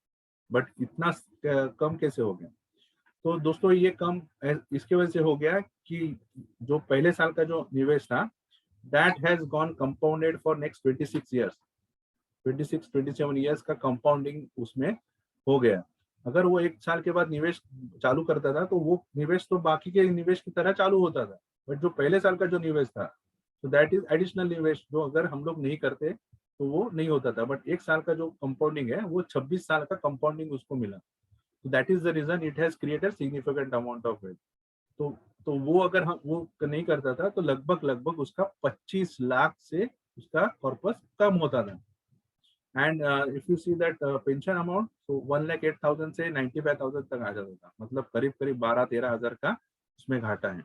बट इतना कम कैसे हो गया? तो दोस्तों ये कम इसके वजह से हो गया कि जो पहले साल का जो निवेश था that has gone compounded for next 26 years, 27 years का कंपाउंडिंग उसमें हो गया। अगर वो 1 साल के बाद निवेश चालू करता था तो वो निवेश तो बाकी के निवेश की तरह चालू होता था, बट जो पहले साल का जो निवेश था तो दैट इज एडिशनल निवेश, जो अगर हम लोग नहीं करते तो वो नहीं होता था। बट 1 साल का जो कंपाउंडिंग है वो 26 साल का कंपाउंडिंग उसको मिला। तो that is the reason it has created significant amount of wealth. तो वो अगर हम वो नहीं करता था तो लगभग उसका 25 लाख से उसका कॉर्पस कम होता था। And if you see that pension amount, तो 1,08,000 से 95,000 तक आ जाता था, मतलब करीब 12-13 हजार का उसमें घाटा है।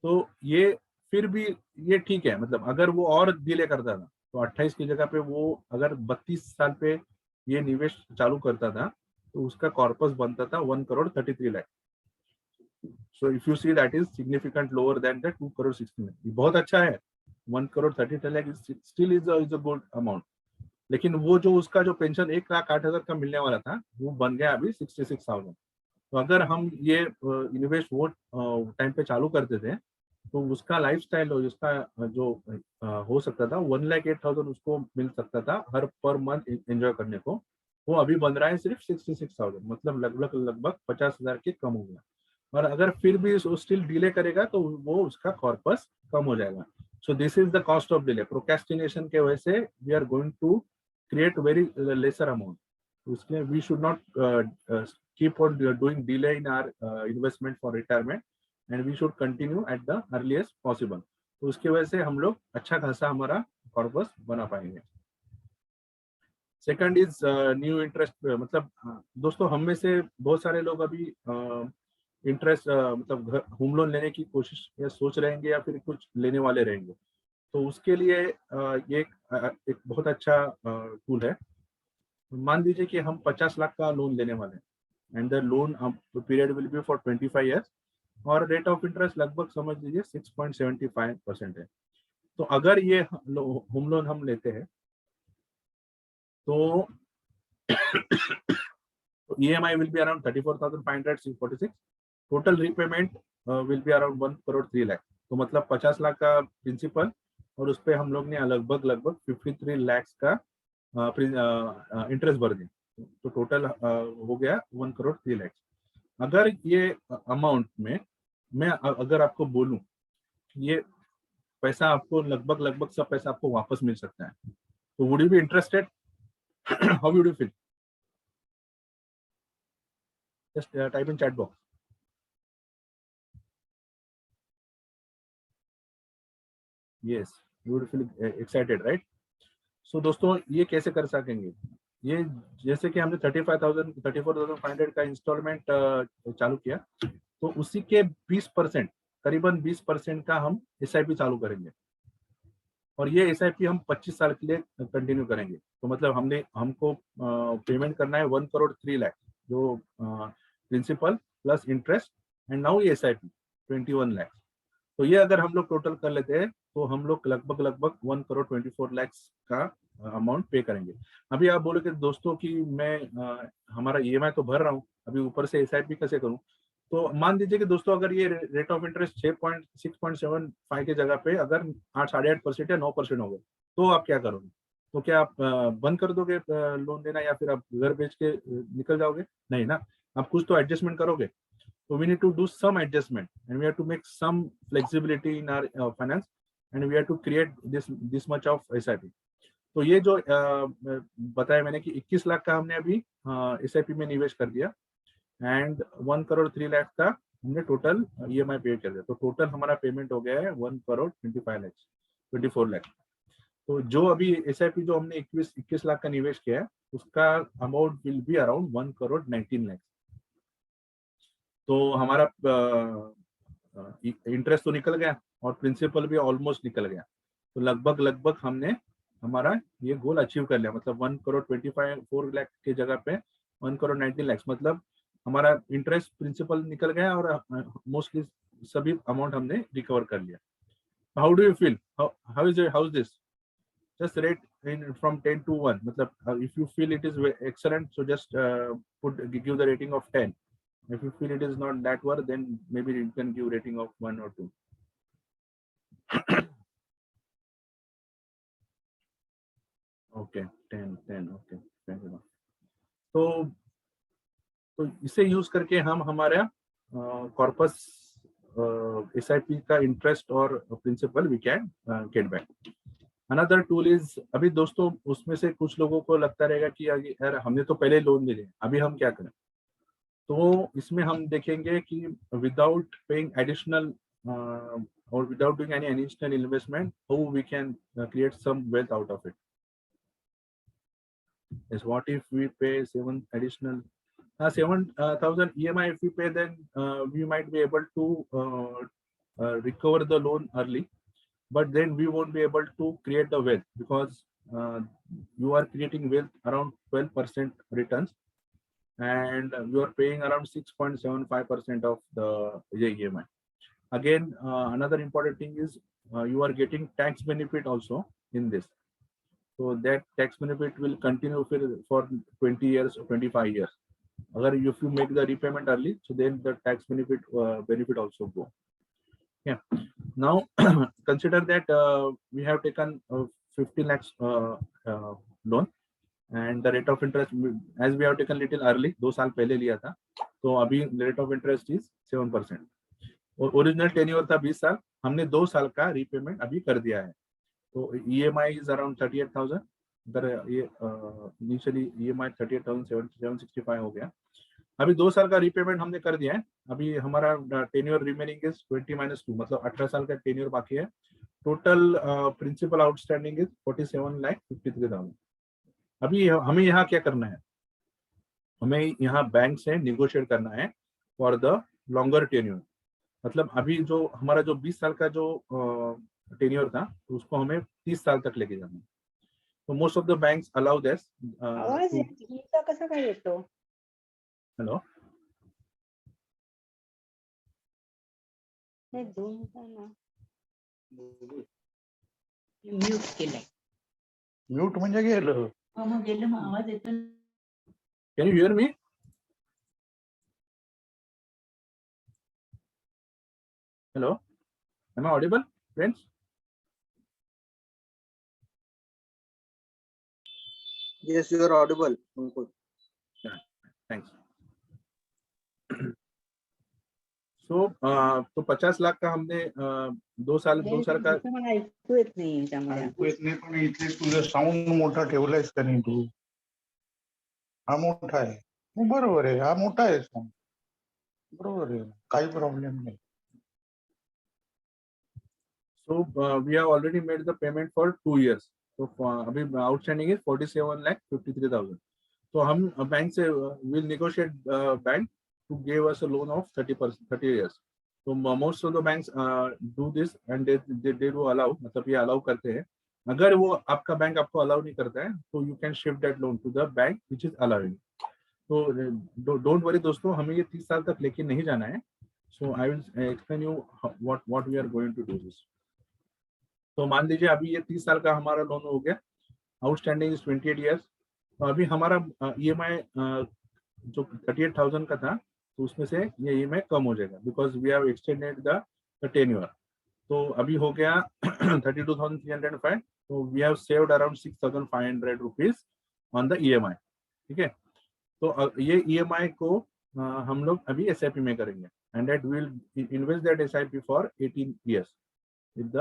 तो ये फिर भी ये ठीक है, मतलब अगर वो और डिले करता था तो 28 की जगह पे वो अगर 32 साल पे ये निवेश चालू करता था तो उसका कॉर्पस बनता था 1 crore 33 lakh. So if you see that is significant lower than the 2 crore 16 lakh. ये बहुत अच्छा है, 1 crore 33 lakh still is a good amount। लेकिन वो जो उसका जो पेंशन 1,08,000 का मिलने वाला था वो बन गया अभी 66,000। तो अगर हम ये इन्वेस्ट वो टाइम पे चालू करते थे तो उसका लाइफस्टाइल और उसका जो हो सकता था 1,08,000 उसको मिल सकता था हर पर मंथ एंजॉय करने को, वो अभी बन रहा है सिर्फ 66,000, मतलब लगभग 50,000 के कम हो गया। और अगर फिर भी स्टिल डिले करेगा तो वो उसका कॉर्पस कम हो जाएगा। So this is the cost of delay. Procrastination के वजह से we are going to create very lesser amount. उसमें we should not keep on doing delay in our investment for retirement and we should continue at the earliest possible. तो उसकी वजह से हम लोग अच्छा खासा हमारा कॉर्पस बना पाएंगे। सेकंड इज न्यू इंटरेस्ट, मतलब दोस्तों हम में से बहुत सारे लोग अभी इंटरेस्ट मतलब होम लोन लेने की कोशिश या सोच रहेंगे या फिर कुछ लेने वाले रहेंगे। तो उसके लिए ये एक बहुत अच्छा टूल है। मान लीजिए कि हम 50 लाख का लोन लेने वाले हैं and the loan period will be for 25 years और रेट ऑफ इंटरेस्ट लगभग समझ लीजिए 6.75% है। तो अगर ये होम लोन हम लेते हैं तो EMI will be around 34,546. Total repayment will be around 1 crore 3 lakh. तो मतलब 50 लाख का प्रिंसिपल और उस पे हम लोग ने लगभग 53 लाख का इंटरेस्ट भर दिया, तो टोटल हो गया 1,03,00,000। अगर ये अमाउंट में मैं अगर आपको बोलूं ये पैसा आपको लगभग सब पैसा आपको वापस मिल सकता है, तो would you be interested? How would you feel? Just type in chat box. Yes, you would feel excited, right? So दोस्तों ये कैसे कर सकेंगे? ये जैसे कि हमने 34,500 का इंस्टॉलमेंट चालू किया, तो उसी के 20%, करीबन 20% का हम SIP चालू करेंगे, और ये SIP हम 25 साल के लिए कंटिन्यू करेंगे। तो मतलब हमको पेमेंट करना है 1,03,00,000, जो principal plus interest, and now ये SIP 21 लाख। तो ये अगर हम लोग टोटल कर लेते हैं तो हम लोग लगभग 1,24,00,000 का अमाउंट पे करेंगे। अभी आप बोलोगे दोस्तों कि मैं हमारा EMI तो भर रहा हूँ, अभी ऊपर से SIP कैसे करूँ? तो मान लीजिए कि दोस्तों अगर ये रेट ऑफ इंटरेस्ट 6.75 के जगह पे अगर 8-8.5% या 9% हो गए, तो आप क्या करोगे? तो क्या आप बंद कर दोगे लोन देना, या फिर आप घर बेच के निकल जाओगे? नहीं ना, आप कुछ तो एडजस्टमेंट करोगे। So we need to do some adjustment, and we have to make some flexibility in our finance, and we have to create this much of SIP. तो ये जो बताया मैंने कि 21 लाख का हमने अभी SIP में निवेश कर दिया, एंड 1,03,00,000 का हमने टोटल EMI पे कर दिया, तो टोटल हमारा पेमेंट हो गया है 1,25,00,000। तो जो अभी SIP जो हमने 21 लाख का निवेश किया है, उसका अमाउंट विल बी अराउंड 1,19,00,000। तो हमारा इंटरेस्ट तो निकल गया और प्रिंसिपल भी ऑलमोस्ट निकल गया, तो लगभग हमने हमारा ये गोल अचीव कर लिया। मतलब 1,25,4 लाख के जगह पे 1,19,00,000, मतलब हमारा इंटरेस्ट प्रिंसिपल निकल गया और मोस्टली सभी अमाउंट हमने रिकवर कर लिया। How do you feel? How is this? Just rate in from 10 to 1, मतलब if you feel it is excellent, so just put give the rating of 10. If you feel it is not that worth, then maybe you can give rating of 1 or 2. Okay, 10. Okay, fair enough. तो इसे use करके हम हमारा corpus SIP का interest और principal we can get back. Another tool is, अभी दोस्तों उसमें से कुछ लोगों को लगता रहेगा कि यार हमने तो पहले लोन ले लिया, अभी हम क्या करें? तो इसमें हम देखेंगे कि without paying additional or without doing any additional investment, how we can create some wealth out of it. Is what if we pay 7,000 EMI? If we pay, then we might be able to recover the loan early, but then we won't be able to create the wealth, because you are creating wealth around 12% returns, and you are paying around 6.75% of the EMI. Again, another important thing is you are getting tax benefit also in this. So that tax benefit will continue for 20 years or 25 years. If you make the repayment early, so then the tax benefit also go. Yeah. Now consider that we have taken 50 lakhs loan, and the rate of interest, as we have taken little early, 2 साल पहले लिया था, तो अभी rate of interest is 7%, और original tenure था 20 साल, हमने 2 साल का रीपेमेंट अभी कर दिया है। तो EMI इज अराउंड 38,000, ये इनिशियली EMI 38,765 हो गया। अभी 2 साल का रीपेमेंट हमने कर दिया है, अभी हमारा टेन्योर रिमेनिंग इज 20-2, मतलब 18 साल का टेन्योर बाकी है। Total principal outstanding is 47,53,000। अभी हमें यहाँ क्या करना है? हमें यहाँ बैंक से निगोशिएट करना है फॉर द लॉन्गर टेन्योर। मतलब अभी जो हमारा जो 20 साल का जो टेन्योर था, उसको हमें 30 साल तक लेके जाना है। तो most of the banks allow this. आवाज हिचा कसा काय येतो? हेलो, नाही झूम का ना म्यूट केलाय. म्यूट म्हणजे गेलं. मग गेलं, मग आवाज येतो. Can you hear me? Hello, Am I audible, friends? Yes, you are audible, Ankur. Thanks. तो 50 लाख का हमने 2 साल का तुमचं मला ऐकू येत नाही त्यामुळे ऐकू येत नाही, पण इथे तुझं साऊंड मोठा ठेवलायस का नाही तू? हा मोठा आहे. हो, बरोबर आहे, हा मोठा आहे sound. बरोबर आहे, काही प्रॉब्लेम नाही. So we have already made the payment for 2 years. So अभी outstanding is 47,53,000. So हम बैंक से will negotiate bank to give us a loan of 30%, 30 years. So most of the banks do this and they do allow, मतलब ये allow करते हैं. अगर वो आपका बैंक आपको allow नहीं करता है, तो you can shift that loan to the bank which is allowing. तो don't worry दोस्तों, हमें ये 30 साल तक लेके नहीं जाना है. So I will explain you what we are going to do this. तो मान लीजिए अभी ये 30 साल का हमारा लोन हो गया, आउटस्टैंडिंग इज 28 ईयर्स. तो अभी हमारा EMI जो 38,000 का था, तो उसमें से ये EMI कम हो जाएगा because we have extended the tenure. तो अभी हो गया 32,305. तो we have saved around 6,500 rupees on the EMI. ठीक है, तो ये EMI को हम लोग अभी SIP में करेंगे and that will invest that SIP for 18 years with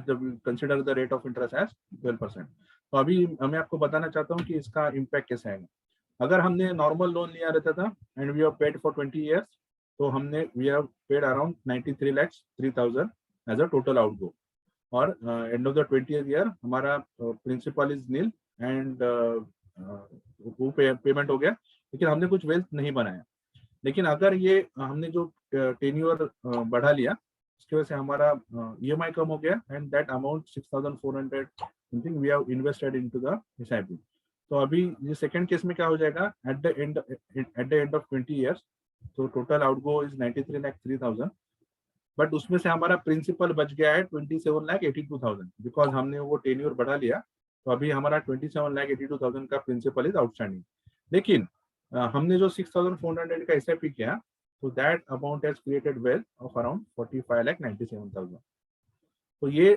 the consider the rate of interest as 12%. तो अभी मैं आपको बताना चाहता हूँ कि इसका इम्पैक्ट कैसे आएगा. अगर हमने नॉर्मल लोन लिया रहता था and we have paid for 20 years, तो हमने we have paid around 93,03,000 as a total outgo. और end of the 20th year हमारा प्रिंसिपल इज नील एंड वो पेमेंट हो गया, लेकिन हमने कुछ वेल्थ नहीं बनाया. लेकिन अगर ये हमने जो टेन्योर बढ़ा लिया, इसकी वजह से हमारा EMI कम हो गया and that amount 6,400 something we have invested into the SIP. तो अभी ये सेकंड केस में क्या हो जाएगा, at the end of 20 years, तो टोटल आउटगो इज 93,03,000, बट उसमें से हमारा प्रिंसिपल बच गया है 27,82,000 बिकॉज हमने वो टेन्योर बढ़ा लिया. तो अभी हमारा 27,82,000 का प्रिंसिपल इज आउटस्टैंडिंग. लेकिन हमने जो 6,400 का SIP किया, so that amount has created wealth of around 45,97,000. तो ये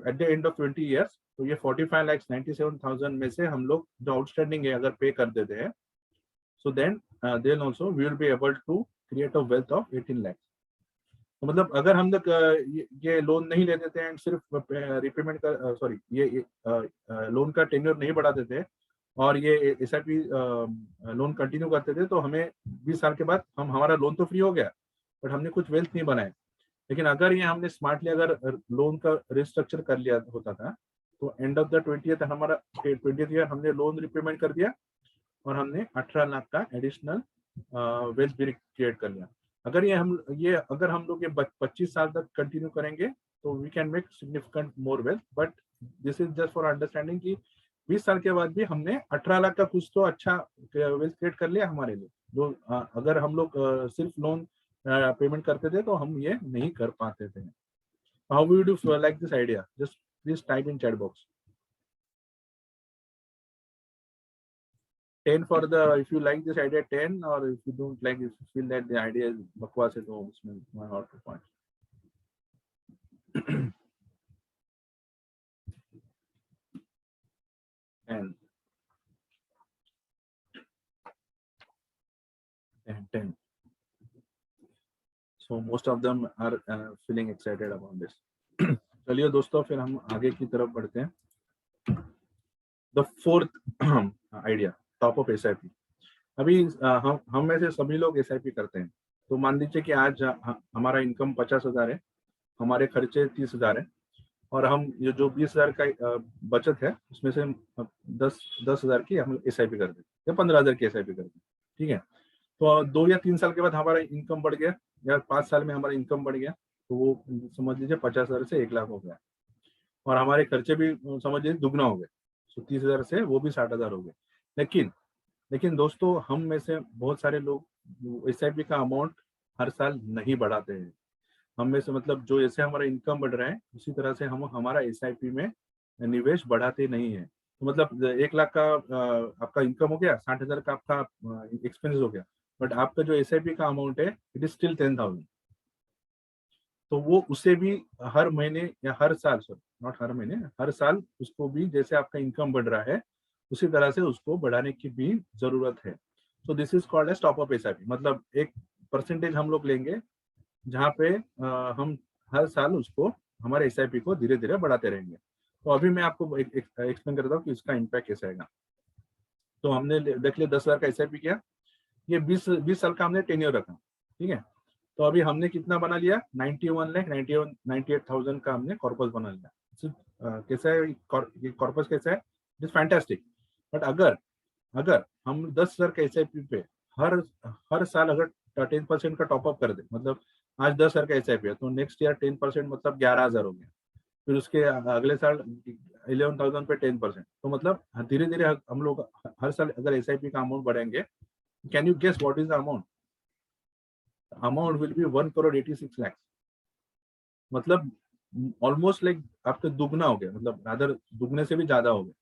at the end of 20 years, तो ये 45,97,000 में से हम लोग जो आउटस्टैंडिंग है अगर पे कर देते हैं, so then also we will be able to create a wealth of 18 lakhs. तो मतलब अगर हम लोग ये लोन नहीं ले देते हैं, सिर्फ रिपेमेंट का सॉरी ये लोन का टेन्योर नहीं बढ़ा देते और ये SIP लोन कंटिन्यू करते थे, तो हमें 20 साल के बाद हमारा लोन तो फ्री हो गया, बट हमने कुछ वेल्थ नहीं बनाया. लेकिन अगर ये हमने स्मार्टली अगर लोन का रिस्ट्रक्चर कर लिया होता था, तो and of the 20th year हमने लोन रिपेमेंट कर दिया और हमने 18 लाख का एडिशनल वेल्थ भी क्रिएट कर लिया. अगर हम लोग ये 25 साल तक कंटिन्यू करेंगे, तो we can make significant more wealth. But this is just for understanding कि 20 साल के बाद भी हमने 18 लाख का कुछ तो अच्छा वेल्थ क्रिएट कर लिया हमारे लिए. जो अगर हम लोग सिर्फ लोन पेमेंट करते थे, तो हम ये नहीं कर पाते थे. How would you like this idea? Just please type in chat box 10 for the, if you like this idea 10, or if you don't like, if you feel that the idea is bakwas है, तो उसमें one or 2 points. And 10. So most of them are feeling excited about this. चलिए दोस्तों, फिर हम आगे की तरफ बढ़ते हैं. The fourth idea, top up SIP. अभी हम में से सभी लोग SIP करते हैं. तो मान लीजिए कि आज हमारा इनकम 50,000 है, हमारे खर्चे 30,000 है, और हम ये जो 20,000 का बचत है, उसमें से 10,000 की हम SIP कर दें या 15,000 की SIP कर दें. ठीक है, तो 2 या 3 साल के बाद हमारा इनकम बढ़ गया, या 5 साल में हमारा इनकम बढ़ गया, तो वो समझ लीजिए 50,000 से 1 लाख हो गया, और हमारे खर्चे भी समझ लीजिए दुगना हो गए. तो 30,000 से वो भी 60,000 हो गए. लेकिन दोस्तों, हम में से बहुत सारे लोग SIP का अमाउंट हर साल नहीं बढ़ाते हैं. हम में से मतलब जो जैसे हमारा इनकम बढ़ रहा है, उसी तरह से हम हमारा SIP में निवेश बढ़ाते नहीं है. तो मतलब 1 लाख का आपका इनकम हो गया, 60,000 का आपका एक्सपेंस हो गया, बट आपका जो SIP का अमाउंट है, इट इज स्टिल 10,000. तो वो उसे भी हर महीने या हर साल, सॉरी नॉट हर महीने, हर साल उसको भी जैसे आपका इनकम बढ़ रहा है उसी तरह से उसको बढ़ाने की भी जरूरत है। तो this is called as top up SIP. मतलब एक परसेंटेज हम लोग लेंगे जहाँ पे हम हर साल उसको हमारे एसआईपी को धीरे धीरे बढ़ाते रहेंगे। तो अभी मैं आपको एक्सप्लेन करता हूँ कि इसका इम्पैक्ट कैसा आएगा। तो हमने देख लिया 10,000 का एसआईपी किया, ये 20 साल का हमने टेन्योर रखा, ठीक है। तो अभी हमने कितना बना लिया, 98,000 का हमने कॉर्पस बना लिया। कैसा है ये कॉर्पस, कैसा है, इट इज फैंटास्टिक। बट अगर अगर हम 10,000 का एसआईपी पे हर हर साल अगर 10% का टॉपअप कर दे, मतलब आज 10,000 का एसआईपी है तो नेक्स्ट ईयर 10% मतलब 11,000 हो गया, फिर उसके अगले साल 11,000 पे 10%, तो मतलब धीरे धीरे हम लोग हर साल अगर एसआईपी का अमाउंट बढ़ेंगे, can you guess what is the amount? Amount will be 1,86 lakh. मतलब ऑलमोस्ट लाइक आपका दुगना हो गया, मतलब अदर दुगने से भी ज्यादा हो गया।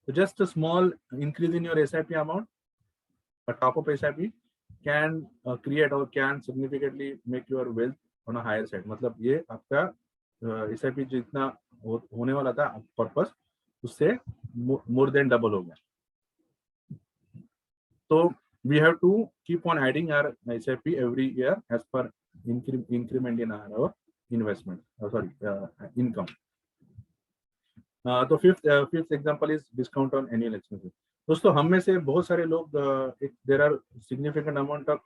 तो just a small increase in your SIP amount, a top up SIP can create or can significantly make your wealth on a higher side। मतलब ये आपका SIP जितना होने वाला था पर्पस उससे मोर देन डबल हो गया। तो we have to keep on adding our SIP every year as per increment in our investment, income। तो fifth example is discount on annual expenses. दोस्तों हम में से बहुत सारे लोग there are significant amount of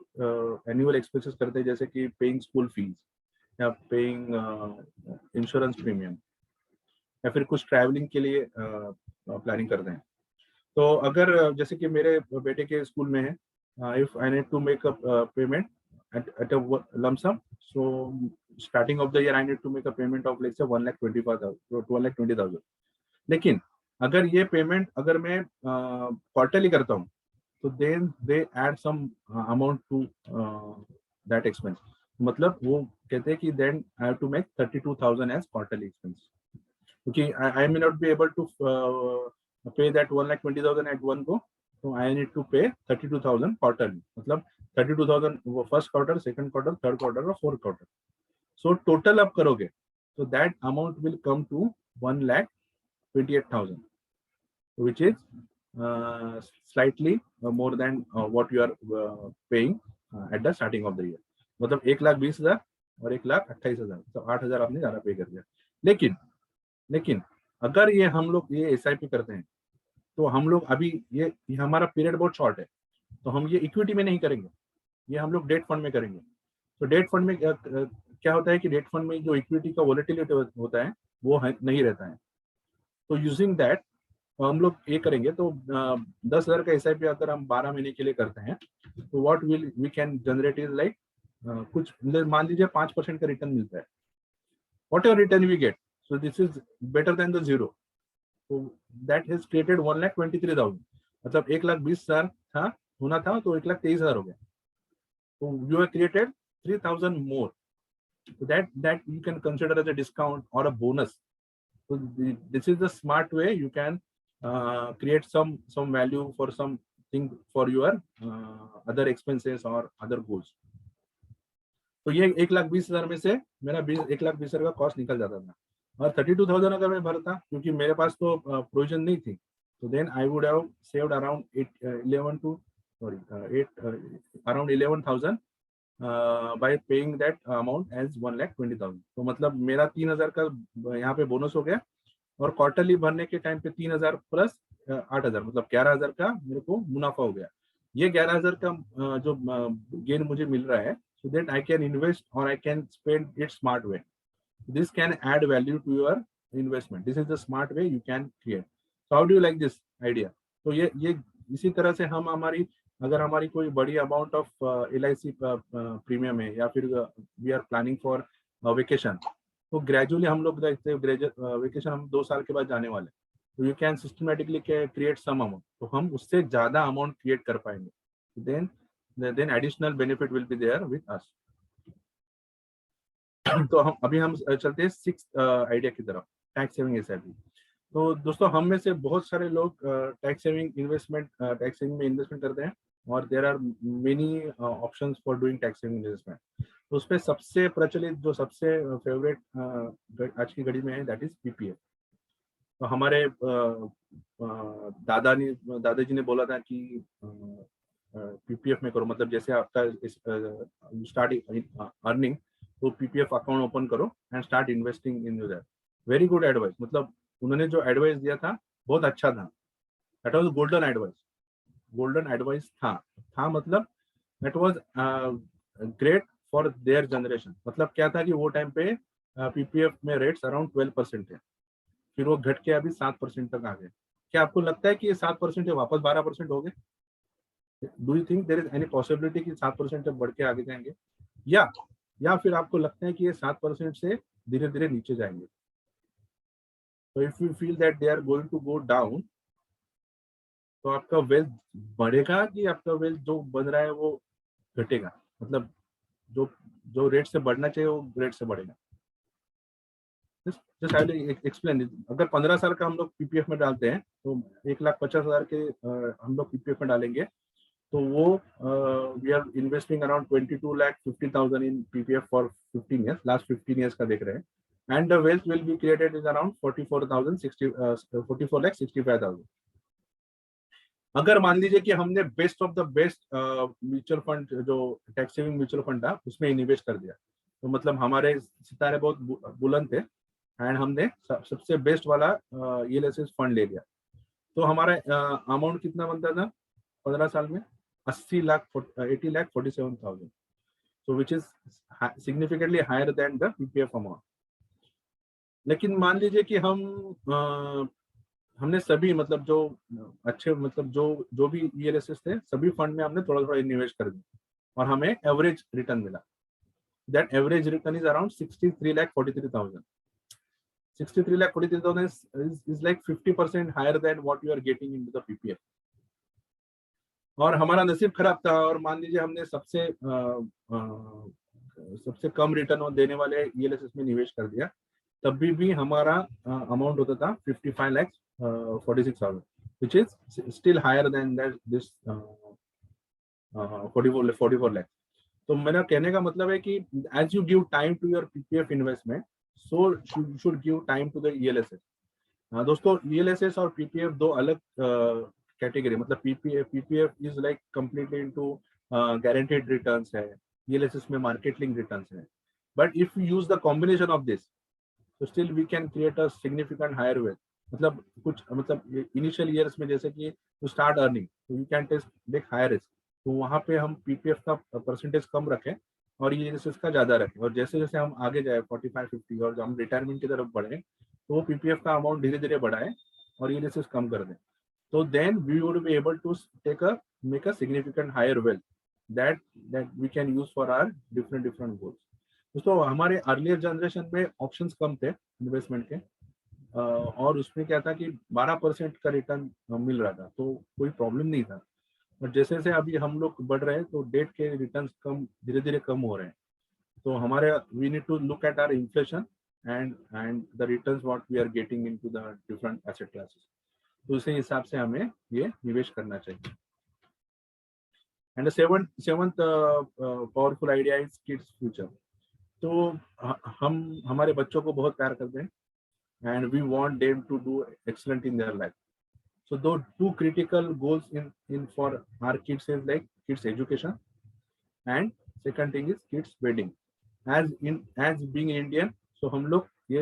annual expenses करते हैं, जैसे कि पेइंग स्कूल फीस या पेइंग इंश्योरेंस प्रीमियम या फिर कुछ ट्रैवलिंग के लिए प्लानिंग करते हैं। तो अगर जैसे कि मेरे बेटे के स्कूल में है, if I need to make a payment at a lump sum, so starting of the year I need to make a payment of let's say 1,25,000। लेकिन अगर ये पेमेंट अगर मैं क्वार्टरली करता हूँ तो then they add some amount to that expense. मतलब वो कहते हैं कि then I have to make 32,000 as quarterly expense, क्योंकि I may not be able to pay that 1,20,000 at one go, तो आई नीड टू पे 32,000 क्वार्टरली। मतलब 32,000 वो first quarter, second quarter, third quarter और फोर्थ क्वार्टर। सो टोटल आप करोगे तो that amount will come to 1,28,000, which is slightly more than what you are paying at the starting of the year। मतलब 1,20,000 और 1,28,000, तो 8,000 आपने ज्यादा पे कर दिया। लेकिन अगर ये हम लोग ये एसआईपी करते हैं तो हम लोग अभी ये हमारा पीरियड बहुत शॉर्ट है, तो हम ये इक्विटी में नहीं करेंगे, ये हम लोग डेट फंड में करेंगे। तो डेट फंड में क्या होता है कि डेट फंड में जो इक्विटी का वोलेटिलिटी होता है वो नहीं रहता है। तो यूजिंग दैट हम लोग ये करेंगे। तो 10,000 का एसआईपी अगर हम 12 महीने के लिए करते हैं तो what will we can generate is like कुछ मान लीजिए 5% का रिटर्न मिलता है। Whatever return we get, so this is better than the zero. तो दैट हैज क्रिएटेड 1,23,000। मतलब 1,20,000 था होना था तो 1,23,000 हो गया। तो you have created 3,000 more. that you can consider as a discount or a bonus। So this is the smart way you can create some value for something for your other expenses or other goals। तो ये 1,20,000 में से मेरा 1,20,000 का cost निकल जाता था, और 32,000 अगर मैं भरता क्योंकि मेरे पास तो प्रोविजन नहीं थी, तो then I would have saved around 11,000 by paying that amount as 1,20,000। तो मतलब मेरा 3,000 का यहाँ पे बोनस हो गया, और क्वार्टरली भरने के टाइम पे 3,000 प्लस 8,000 मतलब 11,000 का मेरे को मुनाफा हो गया। ये 11,000 का जो गेन मुझे मिल रहा है, so that I can invest or I can spend it smart way। This can add value to your investment। This is the smart way you can create। So how do you like this idea? तो ये इसी तरह से हम अगर हमारी कोई बड़ी अमाउंट ऑफ LIC प्रीमियम है या फिर we are planning for vacation, तो ग्रेजुअली हम लोग वेकेशन हम 2 साल के बाद जाने वाले, तो you can systematically create some amount, तो हम उससे ज्यादा अमाउंट क्रिएट कर पाएंगे। Then additional benefit will be there with us. तो हम चलते हैं 6th आइडिया की तरफ, टैक्स सेविंग एसआईपी। तो दोस्तों हम में से बहुत सारे लोग टैक्स सेविंग में इन्वेस्टमेंट करते हैं, और there are many options for doing tax saving investment. तो उसपे सबसे प्रचलित जो सबसे फेवरेट आज की घड़ी में है दैट इज पीपीएफ। तो हमारे दादाजी ने बोला था कि पीपीएफ में करो, मतलब जैसे आपका स्टार्ट अर्निंग तो पीपीएफ अकाउंट ओपन करो and start investing in that. Very good advice, मतलब उन्होंने जो एडवाइस दिया था बहुत अच्छा था। That was golden advice, golden advice था मतलब that was great for their generation. मतलब क्या था कि वो टाइम पे पीपीएफ में रेट्स अराउंड 12% है, फिर वो घट के अभी 7% तक आ गए। क्या आपको लगता है कि ये 7% वापस 12% हो गए? Do you think there is any possibility कि 7% तक बढ़ के आगे जाएंगे, या फिर आपको लगता है कि ये 7% से धीरे धीरे नीचे जाएंगे? तो if you feel that they are going to go down, तो आपका वेल्थ बढ़ेगा कि आपका वेल्थ जो बन रहा है वो घटेगा? मतलब जो जो रेट से बढ़ना चाहिए वो रेट से बढ़ेगा। Just I will explain. अगर 15 साल का हम लोग पीपीएफ में डालते हैं तो 1,50,000 के हम लोग पीपीएफ में डालेंगे, तो वो we are investing around 22,50,000 in PPF for 15 years, last 15 years का देख रहे हैं, and the wealth will be created is around 44,65,000। अगर मान लीजिए कि हमने best of the best mutual fund, जो टैक्स सेविंग म्यूचुअल फंड था, उसमें निवेश कर दिया, तो मतलब हमारे सितारे बहुत बुलंद थे एंड हमने सबसे बेस्ट वाला ईएलएसएस फंड ले लिया, तो हमारा अमाउंट कितना बनता था 15 साल में? 80,47,000, so which is significantly higher than the PPF amount। लेकिन मान लीजिए कि हमने सभी मतलब जो अच्छे मतलब जो भी ईएलएसएस थे सभी फंड में हमने थोड़ा थोड़ा निवेश कर दिया और हमें एवरेज रिटर्न मिला। That average return is around 63,43,000। 63,43,000 is like 50% higher than what you are getting into the PPF। और हमारा नसीब खराब था और मान लीजिए हमने सबसे कम रिटर्न देने वाले ईएलएसएस में निवेश कर दिया, तब भी हमारा अमाउंट होता था 55,46,000, which is still higher than that this 44 lakh। तो मेरा कहने का मतलब है कि as you give time to your PPF investment, so you should give time to the ELSS। दोस्तों ELSS और PPF दो अलग कैटेगरी, मतलब PPF is like completely into guaranteed returns है, ELSS में मार्केट लिंक रिटर्न्स है, but if you use the combination of this तो still we can create a significant higher wealth. मतलब कुछ मतलब इनिशियल ईयर्स में जैसे कि टू स्टार्ट अर्निंग तो you can take higher risk, तो वहाँ पे हम पीपीएफ का परसेंटेज कम रखें और ईएलएसएस का ज्यादा रखें, और जैसे जैसे हम आगे जाए 45-50 और हम रिटायरमेंट की तरफ बढ़े तो वो पीपीएफ का अमाउंट धीरे धीरे बढ़ाएं और ईएलएसएस कम कर दें, तो then we would be able to make a significant higher wealth that we can use for our different goals. दोस्तों हमारे अर्लियर जनरेशन में ऑप्शंस कम थे इन्वेस्टमेंट के, और उसमें क्या था कि 12% का रिटर्न मिल रहा था तो कोई प्रॉब्लम नहीं था, बट जैसे जैसे अभी हम लोग बढ़ रहे हैं तो डेट के रिटर्न्स कम धीरे धीरे कम हो रहे हैं, तो हमारे we need to look at our inflation and the returns what we are getting into the different asset classes, तो उसी हिसाब से हमें ये निवेश करना चाहिए। And the seventh powerful idea is kids future. तो हम हमारे बच्चों को बहुत प्यार करते हैं and we want them to do excellent in their life. So those two critical goals in for our kids is like kids education and second thing is kids wedding। as being Indian, so हम लोग ये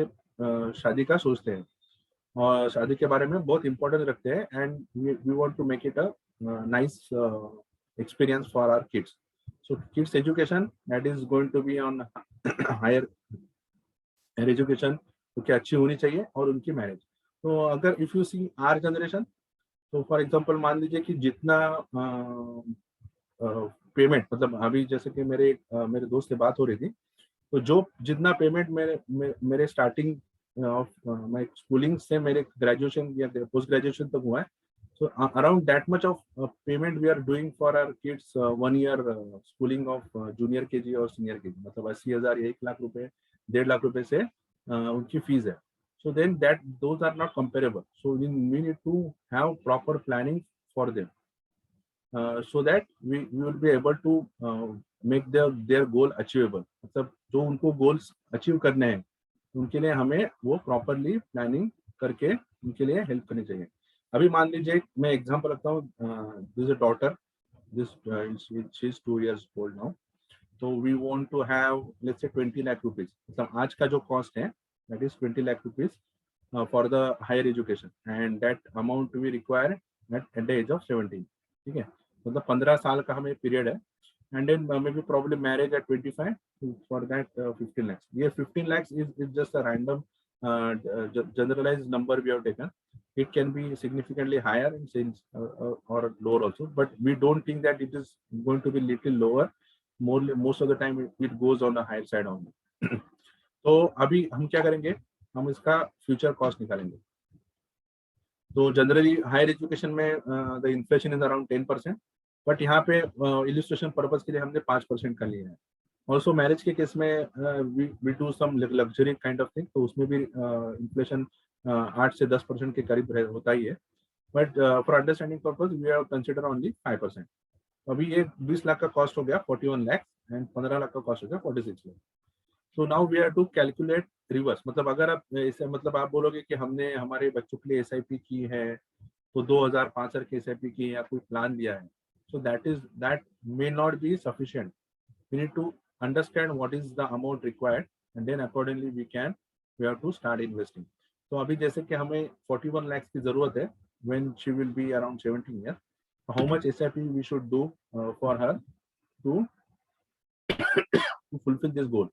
शादी का सोचते हैं और शादी के बारे में बहुत इम्पोर्टेंस रखते हैं and we want to make it a nice experience for our kids। So kids education that is going to be on higher education तो क्या अच्छी होनी चाहिए और उनकी मैरिज। तो अगर if you see our generation, तो फॉर एग्जांपल मान लीजिए कि जितना पेमेंट मतलब अभी जैसे कि मेरे दोस्त से बात हो रही थी, तो जो जितना पेमेंट मेरे स्टार्टिंग ऑफ माय स्कूलिंग से मेरे ग्रेजुएशन या पोस्ट ग्रेजुएशन तक हुआ है, so around that much of payment we are doing for our kids 1 year schooling of junior KG और senior KG, मतलब 80,000 या 1 लाख रुपए 1.5 लाख रुपए से उनकी फीस है। So then that those are not comparable, so we need to have proper planning for them so that we will be able to make their goal achievable. मतलब जो उनको goals achieve करने हैं उनके लिए हमें वो properly planning करके उनके लिए help करनी चाहिए. अभी मान लीजिए मैं example रखता हूँ, this is a daughter, this she's 2 years old now. So we want to have let's say 20 lakh rupees. मतलब आज का जो cost है that is 20 lakh rupees for the higher education, and that amount we require at the age of 17. ठीक है, मतलब 15 साल का हमें पीरियड है, and then maybe probably marriage at 25, for that 15 lakhs. Yes, 15 lakhs is just a random generalized number we have taken. It can be significantly higher in sense or lower also, but we don't think that it is going to be little lower. Most of the time it goes on the higher side only. तो अभी हम क्या करेंगे, हम इसका future cost निकालेंगे. तो generally higher education में the inflation is around 10%, but यहाँ पे इलिस्ट्रेशन पर्पस के लिए हमने 5% का लिया है. ऑल्सो मैरिज के केस में we do some luxury kind of thing, तो उसमें भी इन्फ्लेशन 8 से 10% के करीब होता ही है, but for understanding purpose we have consider only 5%. अभी ये 20 लाख का कॉस्ट हो गया 41 लाख, एंड 15 लाख का कॉस्ट हो गया 46 lakh. So now we have to calculate reverse. मतलब अगर आप इसे मतलब आप बोलोगे कि हमने हमारे बच्चों के लिए एसआईपी की है, तो 2000-5000 की एसआईपी की या कोई प्लान लिया है, so that may not be sufficient. We need to understand what is the amount required, and then accordingly we have to start investing. तो अभी जैसे कि हमें 41 lakhs की जरूरत है when she will be around 17 years. How much SIP we should do for her to fulfill this goal?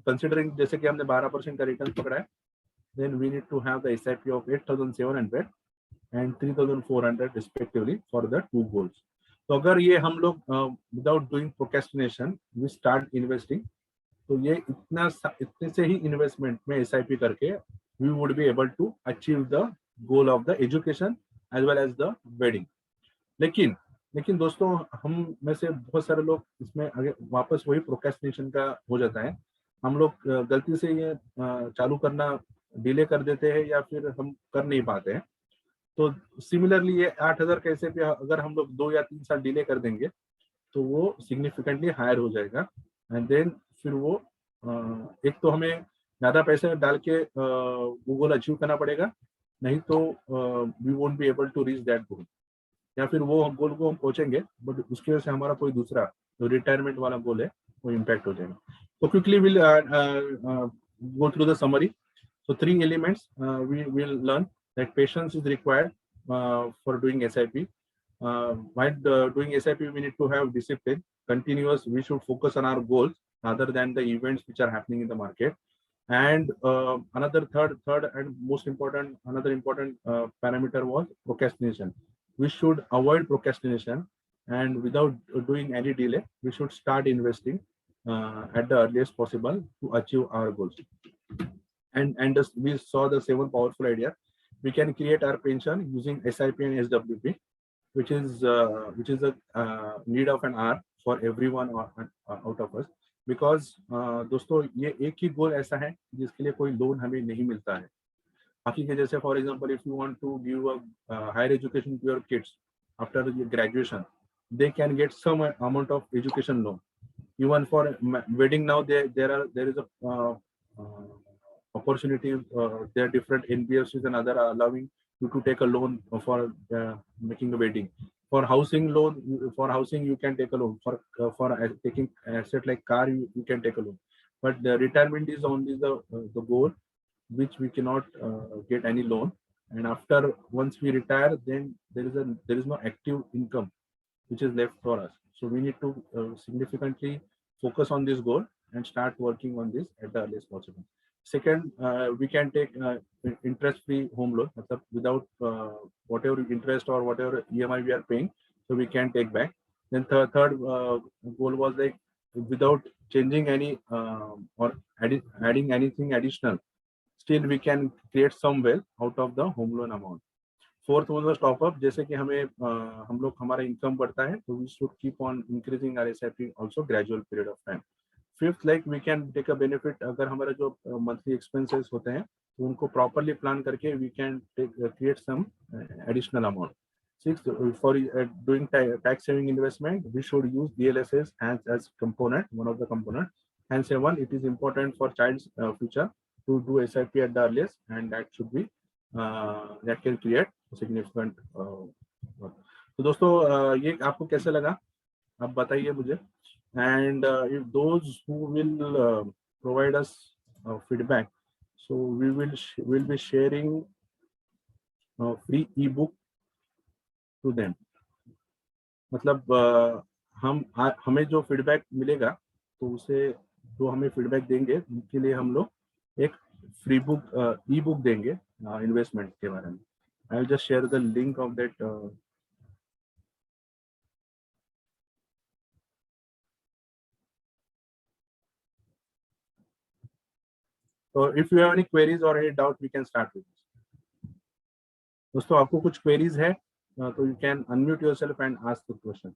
Considering जैसे कि हमने 12% का रिटर्न पकड़ा है, then we need to have the SIP of 8,700 and 3,400 respectively for the two goals. तो अगर ये हम लोग without doing procrastination we start investing, तो ये इतने से ही इन्वेस्टमेंट में SIP करके we would be able to achieve the goal of the education as well as the wedding. लेकिन दोस्तों हम में से बहुत सारे लोग इसमें आगे वापस वही प्रोक्रेस्टिनेशन का हो जाता है. हम लोग गलती से ये चालू करना डिले कर देते हैं या फिर हम कर नहीं पाते हैं. तो सिमिलरली ये 8000 कैसे भी अगर हम लोग 2 या 3 साल डिले कर देंगे तो वो सिग्निफिकेंटली हायर हो जाएगा, एंड देन फिर वो एक तो हमें ज़्यादा पैसे डाल के वो गोल अचीव करना पड़ेगा, नहीं तो we won't be able to reach that goal, या फिर वो गोल को हम पहुंचेंगे बट उसकी वजह से हमारा कोई दूसरा जो रिटायरमेंट वाला गोल है वो इम्पैक्ट हो जाएगा. तो quickly will go through the summary. So 3 elements we will learn that patience is required for doing SIP. While doing SIP we need to have discipline, continuous. We should focus on our goals rather than the events which are happening in the market. And another third and most important, another important parameter was procrastination. We should avoid procrastination, and without doing any delay we should start investing at the earliest possible to achieve our goals. And we saw the 7 powerful ideas. We can create our pension using SIP and SWP, which is a need of an hour for everyone out of us. Because दोस्तों ये एक ही गोल ऐसा है जिसके लिए कोई loan हमें नहीं मिलता है. बाकी के जैसे for example if you want to give a higher education to your kids after graduation, they can get some amount of education loan. Even for wedding now there is a opportunity. There are different NBFCs and other are allowing you to take a loan for making a wedding. For housing loan, for housing you can take a loan. For taking asset like car you can take a loan. But the retirement is only the goal which we cannot get any loan. And after once we retire, then there is no active income which is left for us. So we need to significantly focus on this goal and start working on this at the earliest possible. Second, we can take interest-free home loan, without whatever interest or whatever EMI we are paying, so we can take back. Then third goal was like without changing any or adding anything additional, still we can create some wealth out of the home loan amount. Fourth one was top up. जैसे कि हमें हम लोग हमारा income बढ़ता है तो we should keep on increasing our SIP also gradual period of time. Fifth, like we can take a benefit. अगर हमारा जो monthly expenses होते हैं तो उनको properly plan करके we can create some additional amount. Sixth, for doing tax saving investment, we should use DLSS as component, one of the component. And 7, it is important for child's future to do SIP at the earliest, and that should be that can create significant. तो दोस्तों ये आपको कैसे लगा, आप बताइए मुझे. And if those who will provide us feedback, so we will be sharing free ebook to them. मतलब हमें जो फीडबैक मिलेगा तो उसे जो हमें फीडबैक देंगे उनके लिए हम लोग एक फ्री बुक ई बुक देंगे इन्वेस्टमेंट के बारे में. I will just share the link of that. So if you have any queries or any doubt, we can start with this. दोस्तों आपको कुछ queries है तो you can unmute yourself and ask the questions.